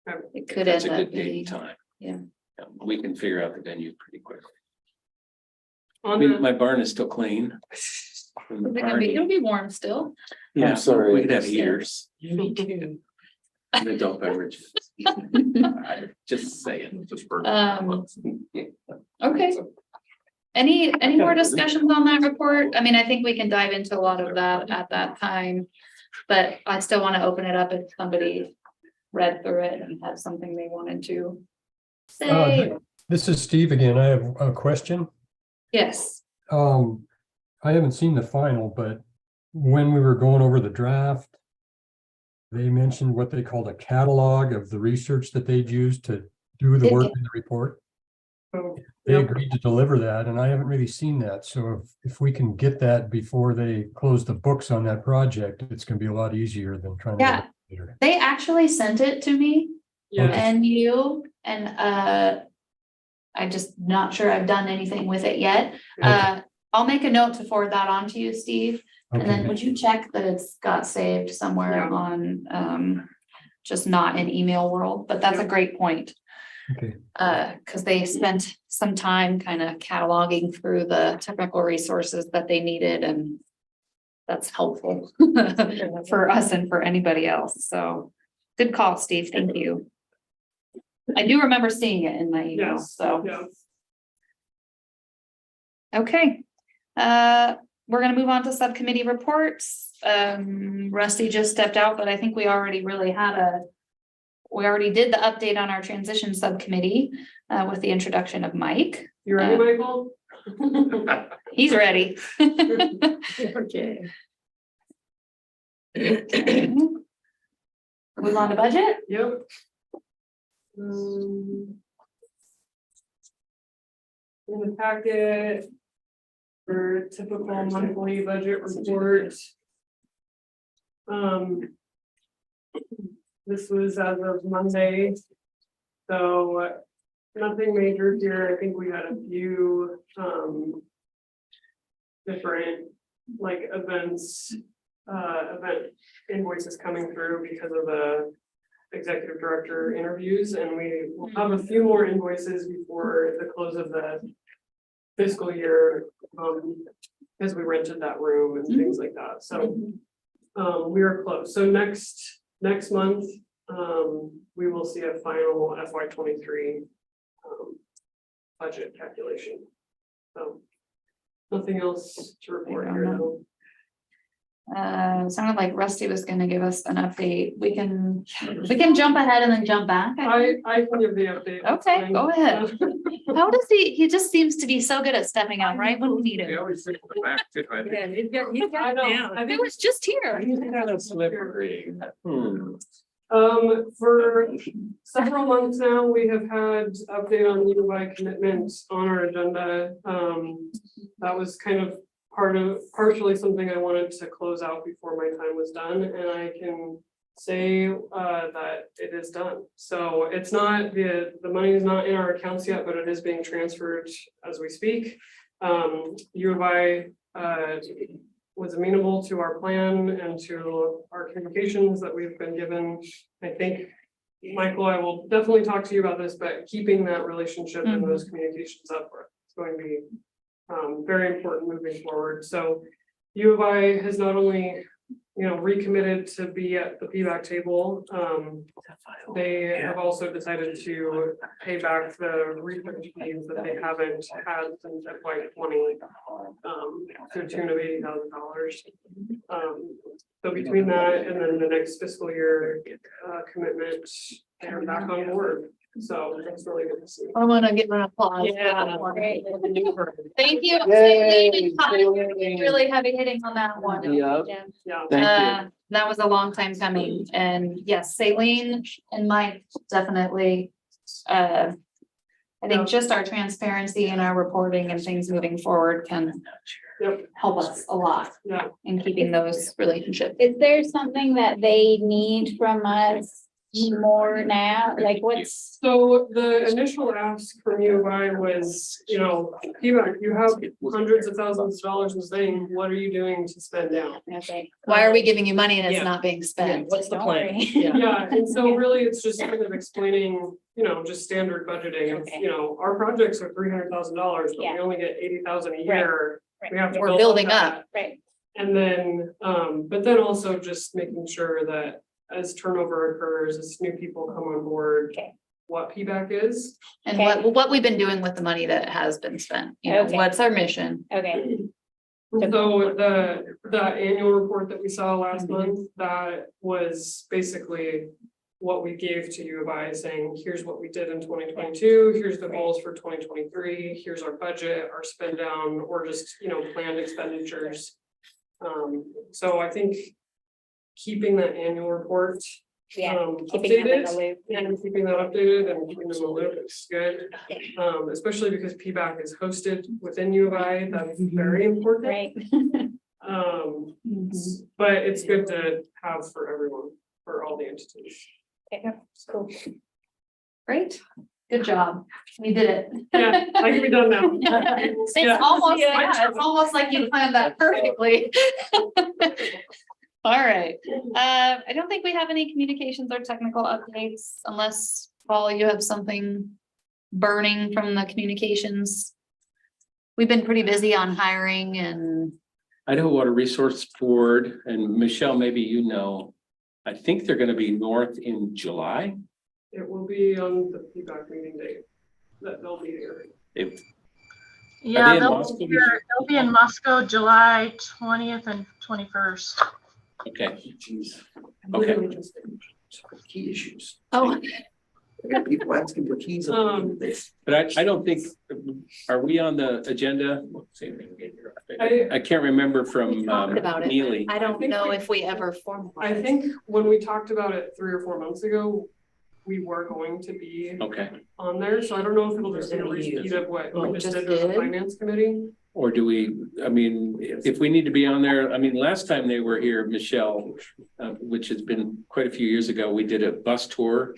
Speaker 2: it
Speaker 1: if
Speaker 2: could
Speaker 1: that's
Speaker 2: end
Speaker 1: a
Speaker 2: up
Speaker 1: good date
Speaker 2: being,
Speaker 1: and time.
Speaker 2: yeah.
Speaker 1: We can figure out the venue pretty quickly. I
Speaker 10: On
Speaker 1: mean,
Speaker 10: the,
Speaker 1: my barn is still clean. From the
Speaker 2: It'll
Speaker 1: party.
Speaker 2: be warm still.
Speaker 1: Yeah,
Speaker 12: I'm sorry.
Speaker 1: we could have heaters
Speaker 3: Me too.
Speaker 1: and adult beverages. Just saying.
Speaker 2: Okay. Any more discussions on that report? I mean, I think we can dive into a lot of that at that time. But I still want to open it up if somebody read through it and had something they wanted to say.
Speaker 13: This is Steve again. I have a question.
Speaker 2: Yes,
Speaker 13: I haven't seen the final, but when we were going over the draft, they mentioned what they called a catalog of the research that they'd used to do the work in the report.
Speaker 10: oh,
Speaker 13: They
Speaker 10: yep.
Speaker 13: agreed to deliver that, and I haven't really seen that. So if we can get that before they close the books on that project, it's gonna be a lot easier than trying to.
Speaker 2: Yeah.
Speaker 13: get it later.
Speaker 2: they actually sent it to me
Speaker 10: Yeah.
Speaker 2: and you and I just not sure I've done anything with it yet.
Speaker 13: Okay.
Speaker 2: I'll make a note to forward that on to you, Steve. And then
Speaker 13: Okay.
Speaker 2: would you check that it's got saved somewhere
Speaker 10: Yeah.
Speaker 2: on, just not in email world, but that's a great point.
Speaker 13: Okay.
Speaker 2: Cause they spent some time kind of cataloging through the technical resources that they needed and that's helpful for us and for anybody else. So good call, Steve. Thank you. I do remember seeing it in my email,
Speaker 10: Yes,
Speaker 2: so.
Speaker 10: yeah.
Speaker 2: Okay, we're gonna move on to subcommittee reports. Rusty just stepped out, but I think we already we already did the update on our transition subcommittee, with the introduction of Mike.
Speaker 10: You ready, Michael?
Speaker 2: He's ready.
Speaker 3: Okay.
Speaker 2: Move on to budget.
Speaker 10: Yep. In the packet. For typical monthly budget report. This was as of Monday. So nothing major here. I think we had a few different like event invoices coming through because of the executive director interviews, and we will have a few more invoices before the close of the fiscal year, as we rented that room and things like that. So we are close. So next month, we will see a final FY23 budget calculation. So nothing else to report here though.
Speaker 2: Sounded like Rusty was gonna give us an update. We can jump ahead and then jump back.
Speaker 10: I can give the update.
Speaker 2: Okay, go ahead. How does he just seems to be so good at stepping out right when we need
Speaker 6: We
Speaker 2: him.
Speaker 6: always think of the back too, I think.
Speaker 10: I know. I
Speaker 2: He
Speaker 10: think
Speaker 2: was just here.
Speaker 1: Kind of slippery.
Speaker 10: for several months now, we have had update on UBI commitments on our agenda. That was kind of partially something I wanted to close out before my time was done, and I can say that it is done. So it's not, the money is not in our accounts yet, but it is being transferred as we speak. UBI was amenable to our plan and to our communications that we've been given. I think, Michael, I will definitely talk to you about this, but keeping that relationship and those communications up is going to be very important moving forward. So U of I has not only, recommitted to be at the PBAC table. They have also decided to pay back the research fees that they haven't had since FY20, to the tune of $80,000. So between that and then the next fiscal year commitment, they're back on board. So that's really good to see.
Speaker 2: I want to give an applause.
Speaker 10: Yeah.
Speaker 2: Thank you.
Speaker 12: Yay,
Speaker 2: Really heavy hitting on that one.
Speaker 12: Yep.
Speaker 10: Yeah.
Speaker 12: Thank you.
Speaker 2: That was a long time coming, and yes, Celine and Mike definitely. I think just our transparency and our reporting and things moving forward can help us a lot in keeping those relationships.
Speaker 7: Is there something that they need from us more now? Like what's?
Speaker 10: So the initial ask from U of I was, PBAC, you have hundreds of thousands of dollars in spending. What are you doing to spend down?
Speaker 7: Okay.
Speaker 2: Why are we giving you money and it's not being spent?
Speaker 3: What's the
Speaker 7: Don't
Speaker 3: plan?
Speaker 7: worry.
Speaker 10: Yeah, and so really it's just kind of explaining, just standard budgeting of,
Speaker 7: Okay.
Speaker 10: Our projects are $300,000, but we
Speaker 7: Yeah.
Speaker 10: only get 80,000 a year.
Speaker 7: Right.
Speaker 10: We have to
Speaker 2: We're
Speaker 10: build
Speaker 2: building
Speaker 10: that.
Speaker 2: up.
Speaker 7: Right.
Speaker 10: And then, but then also just making sure that as turnover occurs, as new people come on board,
Speaker 7: Okay.
Speaker 10: what PBAC is.
Speaker 2: And
Speaker 7: Okay.
Speaker 2: what we've been doing with the money that has been spent,
Speaker 7: Okay.
Speaker 2: what's our mission?
Speaker 7: Okay.
Speaker 10: So the annual report that we saw last month, that was basically what we gave to U of I, saying, here's what we did in 2022, here's the goals for 2023, here's our budget, our spend down, or just, planned expenditures. So I think keeping that annual report
Speaker 7: Yeah. Keeping them in the
Speaker 10: updated
Speaker 7: loop.
Speaker 10: and keeping that updated and keeping them in the loop is good. Especially because PBAC is hosted within U of I, that's very important.
Speaker 7: Right.
Speaker 10: But it's good to have for everyone, for all the entities.
Speaker 7: Okay. Cool.
Speaker 2: Great, Good job. We did it.
Speaker 10: Yeah, I can be done now.
Speaker 2: It's
Speaker 10: Yeah.
Speaker 2: almost,
Speaker 10: Yeah.
Speaker 2: yeah, it's almost like you planned that perfectly. All right, I don't think we have any communications or technical updates unless, Paul, you have something burning from the communications. We've been pretty busy on hiring and,
Speaker 1: Idaho Water Resource Board, and Michelle, maybe you know, I think they're gonna be north in July.
Speaker 10: It will be on the feedback meeting date that they'll be here.
Speaker 1: If,
Speaker 14: Yeah,
Speaker 1: they in
Speaker 14: they'll
Speaker 1: Moscow?
Speaker 14: be here, they'll be in Moscow, July 20th and 21st.
Speaker 1: okay,
Speaker 3: Geez.
Speaker 1: Okay.
Speaker 3: Literally just key issues.
Speaker 2: oh,
Speaker 3: I got people asking for keys.
Speaker 1: but I don't think, are we on the agenda? I can't remember from
Speaker 2: talked about it.
Speaker 1: Neely.
Speaker 2: I don't know if we ever formalized.
Speaker 10: I think when we talked about it 3 or 4 months ago, we were going to be
Speaker 1: Okay,
Speaker 10: on there, so I don't know if it'll just be a repeat of what we just did with the finance committee.
Speaker 1: or do we, I mean, if we need to be on there, I mean, last time they were here, Michelle, which has been quite a few years ago, we did a bus tour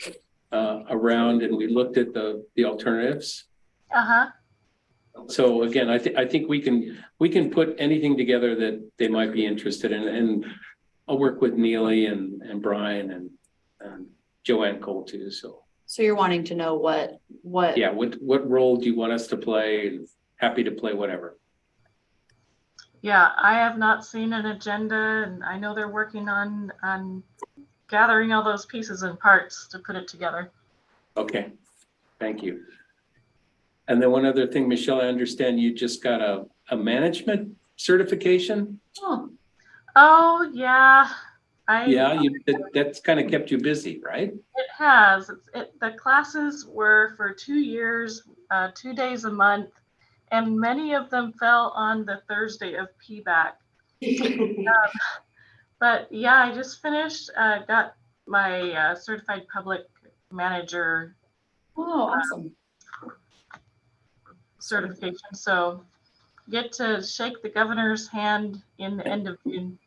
Speaker 1: around and we looked at the alternatives.
Speaker 14: Uh-huh.
Speaker 1: So again, I think we can put anything together that they might be interested in, and I'll work with Neely and Brian and Joanne Cole too, so.
Speaker 2: So you're wanting to know what?
Speaker 1: Yeah, what role do you want us to play? And happy to play whatever.
Speaker 14: Yeah, I have not seen an agenda, and I know they're working on gathering all those pieces and parts to put it together.
Speaker 1: Okay, thank you. And then one other thing, Michelle, I understand you just got a management certification?
Speaker 14: Oh, yeah.
Speaker 1: Yeah, that's kind of kept you busy, right?
Speaker 14: It has. The classes were for 2 years, 2 days a month, and many of them fell on the Thursday of PBAC. But yeah, I just finished, got my certified public manager.
Speaker 2: Oh, awesome.
Speaker 14: Certification. So get to shake the governor's hand in the end of June.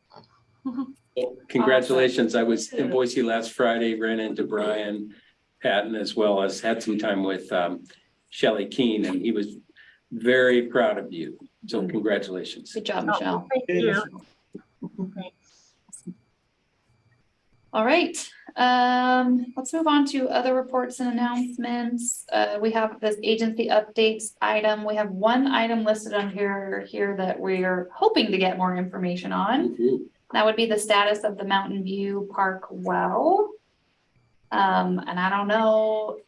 Speaker 1: Congratulations. I was in Boise last Friday, ran into Brian Patton, as well as had some time with Shelley Keene, and he was very proud of you. So congratulations.
Speaker 2: Good job, Michelle.
Speaker 14: Thank you.
Speaker 2: All right, let's move on to other reports and announcements. We have this agency updates item. We have one item listed on here that we are hoping to get more information on. That would be the status of the Mountain View Park well. And I don't know.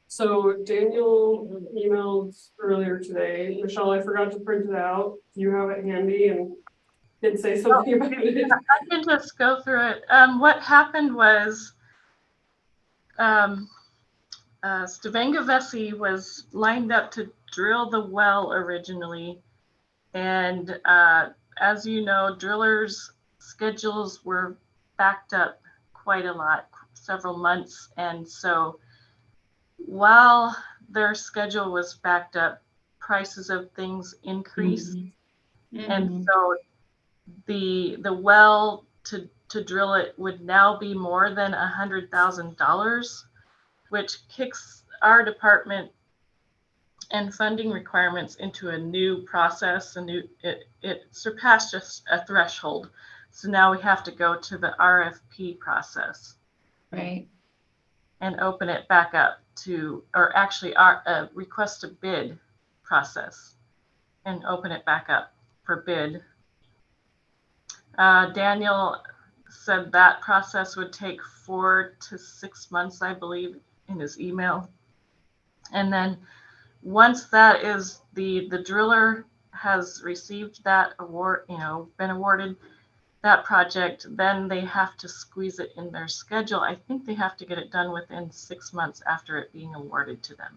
Speaker 10: So Daniel emailed earlier today. Michelle, I forgot to print it out. You have it handy and did say something about it.
Speaker 14: I can just go through it. What happened was Stavanger Vesey was lined up to drill the well originally. And as you know, drillers' schedules were backed up quite a lot, several months. And so while their schedule was backed up, prices of things increased. And so the well to drill it would now be more than $100,000, which kicks our department and funding requirements into a new process. It surpassed just a threshold. So now we have to go to the RFP process.
Speaker 2: Right.
Speaker 14: And open it back up to, or actually our request a bid process and open it back up for bid. Daniel said that process would take 4 to 6 months, I believe, in his email. And then once that is the driller has received that award, been awarded that project, then they have to squeeze it in their schedule. I think they have to get it done within 6 months after it being awarded to them.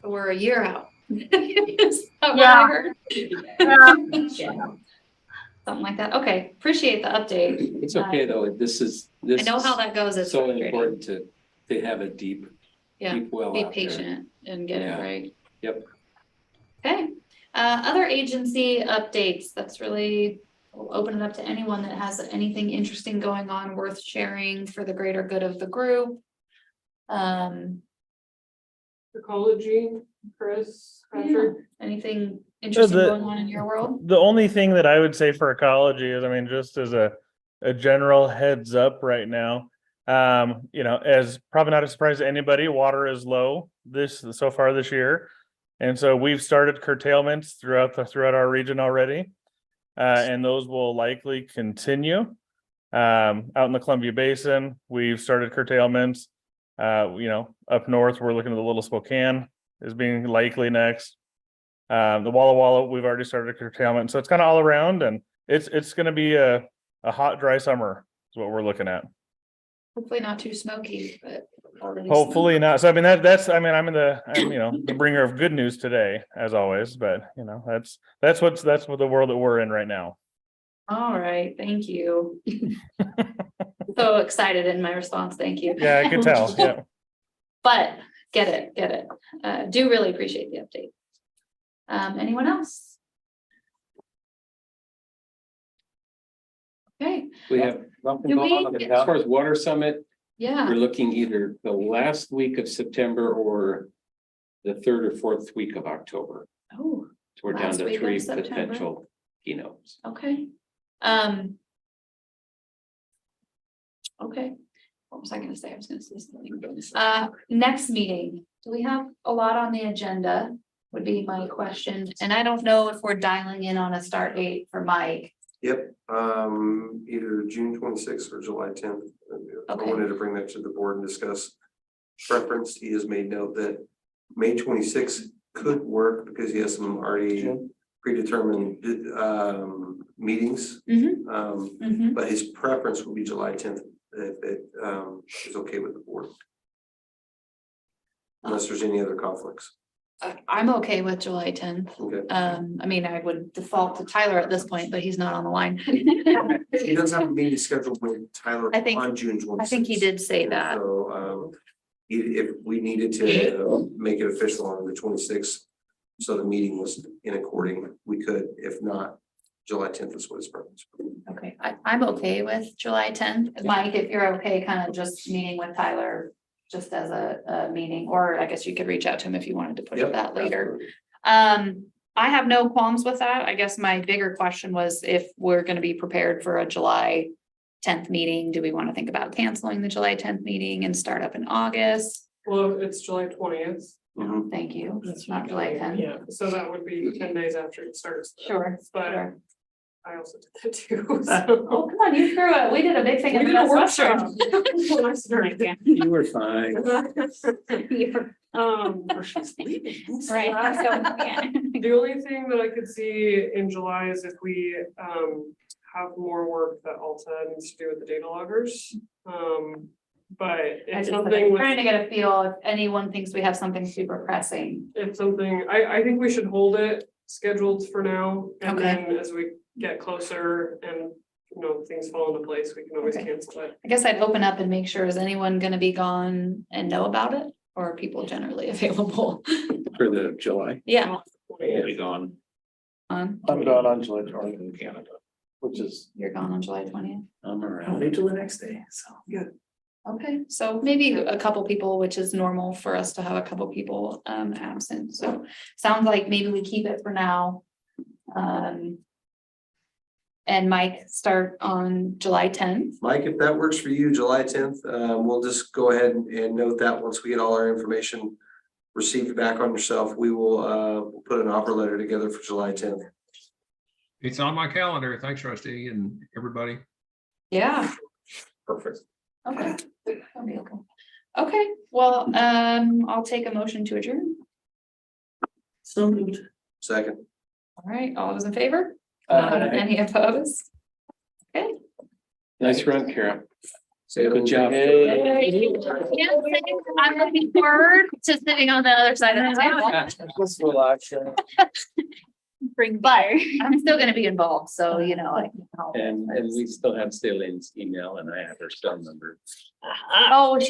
Speaker 2: We're a year out. Is that what
Speaker 14: Yeah.
Speaker 2: I heard?
Speaker 14: Yeah.
Speaker 2: Something like that. Okay, appreciate the update.
Speaker 1: It's okay though. This
Speaker 2: I know how that goes. It's
Speaker 1: so
Speaker 2: frustrating.
Speaker 1: important to have a deep well
Speaker 2: Be
Speaker 1: out
Speaker 2: patient and get it right.
Speaker 1: Yep.
Speaker 2: Okay, other agency updates. That's really, we'll open it up to anyone that has anything interesting going on worth sharing for the greater good of the group.
Speaker 10: Ecology, Chris, Patrick.
Speaker 2: Anything interesting
Speaker 15: the-
Speaker 2: going on in your world?
Speaker 15: The only thing that I would say for ecology is, I mean, just as a general heads up right now, as probably not a surprise to anybody, water is low so far this year. And so we've started curtailments throughout our region already. And those will likely continue. Out in the Columbia Basin, we've started curtailments. Up north, we're looking at the Little Spokane is being likely next. The Walla Walla, we've already started a curtailment. So it's kind of all around, and it's going to be a hot, dry summer is what we're looking at.
Speaker 2: Hopefully not too smoky, but. already
Speaker 15: Hopefully not. So I mean, I'm the bringer of good news today, as always, but that's what the world that we're in right now.
Speaker 2: All right, thank you. So excited in my response, thank you.
Speaker 15: Yeah, I could tell, yeah.
Speaker 2: But get it. Do really appreciate the update. Anyone else? Okay,
Speaker 1: We have nothing
Speaker 2: Do
Speaker 1: going
Speaker 2: we-
Speaker 1: on. As far as Water Summit,
Speaker 2: yeah,
Speaker 1: we're looking either the last week of September or the third or fourth week of October.
Speaker 2: oh,
Speaker 1: So we're down
Speaker 2: Last
Speaker 1: to
Speaker 2: week of
Speaker 1: 3
Speaker 2: September.
Speaker 1: potential keynotes.
Speaker 2: okay. Okay, what was I gonna say? I was gonna say something. Next meeting, do we have a lot on the agenda? Would be my question, and I don't know if we're dialing in on a start date for Mike.
Speaker 5: Yep, either June 26th or July 10th. I
Speaker 2: Okay.
Speaker 5: wanted to bring that to the board and discuss preference. He has made note that May 26th could work because he has some already predetermined meetings. But his preference would be July 10th if it is okay with the board. Unless there's any other conflicts.
Speaker 2: I'm okay with July 10th.
Speaker 5: Okay.
Speaker 2: I mean, I would default to Tyler at this point, but he's not on the line.
Speaker 5: He does have a meeting scheduled with Tyler
Speaker 2: I think-
Speaker 5: on June 26th.
Speaker 2: I think he did say that.
Speaker 5: So, if we needed to make it official on the 26th, so the meeting was in according, we could. If not, July 10th is what his preference.
Speaker 2: Okay, I'm okay with July 10th. Mike, if you're okay, kind of just meeting with Tyler just as a meeting, or I guess you could reach out to him if you wanted to push
Speaker 5: Yep,
Speaker 2: that later.
Speaker 5: absolutely.
Speaker 2: I have no qualms with that. I guess my bigger question was if we're gonna be prepared for a July 10th meeting, do we want to think about canceling the July 10th meeting and start up in August?
Speaker 10: Well, it's July 20th.
Speaker 2: Thank you. It's not July 10th.
Speaker 10: Yeah, so that would be 10 days after it starts.
Speaker 2: Sure,
Speaker 10: But
Speaker 2: sure.
Speaker 10: I also did that too. So.
Speaker 2: Oh, come on, you threw it. We did a big thing.
Speaker 10: We
Speaker 2: in the
Speaker 10: did a
Speaker 2: Best
Speaker 10: workshop.
Speaker 2: Western.
Speaker 1: You were fine.
Speaker 2: Right.
Speaker 10: The only thing that I could see in July is if we have more work that Alta needs to do with the data loggers. But it's something with,
Speaker 2: Trying to get a feel if anyone thinks we have something super pressing.
Speaker 10: it's something, I think we should hold it scheduled for now. And
Speaker 2: Okay.
Speaker 10: then as we get closer and, things fall into place, we can always
Speaker 2: Okay.
Speaker 10: cancel it.
Speaker 2: I guess I'd open up and make sure, is anyone gonna be gone and know about it? Or are people generally available?
Speaker 1: For the July.
Speaker 2: Yeah.
Speaker 1: We'll be gone.
Speaker 12: I'm gone on July 20th,
Speaker 1: In Canada.
Speaker 12: which is
Speaker 2: You're gone on July 20th.
Speaker 1: I'm around.
Speaker 3: Wait till the next day, so good.
Speaker 2: Okay, so maybe a couple people, which is normal for us to have a couple people absent, so sounds like maybe we keep it for now. And Mike start on July 10th.
Speaker 5: Mike, if that works for you, July 10th, we'll just go ahead and note that once we get all our information received back on yourself, we will put an offer letter together for July 10th.
Speaker 6: It's on my calendar. Thanks, Rusty, and everybody.
Speaker 2: Yeah.
Speaker 5: Perfect.
Speaker 2: Okay. That'll be okay. Okay, well, I'll take a motion to adjourn.
Speaker 3: So moved.
Speaker 5: Second.
Speaker 2: All right, all those in favor? Any opposed? Okay.
Speaker 1: Nice run, Kara.
Speaker 5: Say
Speaker 1: Good job.
Speaker 2: I'm looking forward to sitting on the other side of the table.
Speaker 12: just relaxing.
Speaker 2: But I'm still gonna be involved, so I can help.
Speaker 1: And we still have Celine's email and I have her cell number.
Speaker 2: Oh,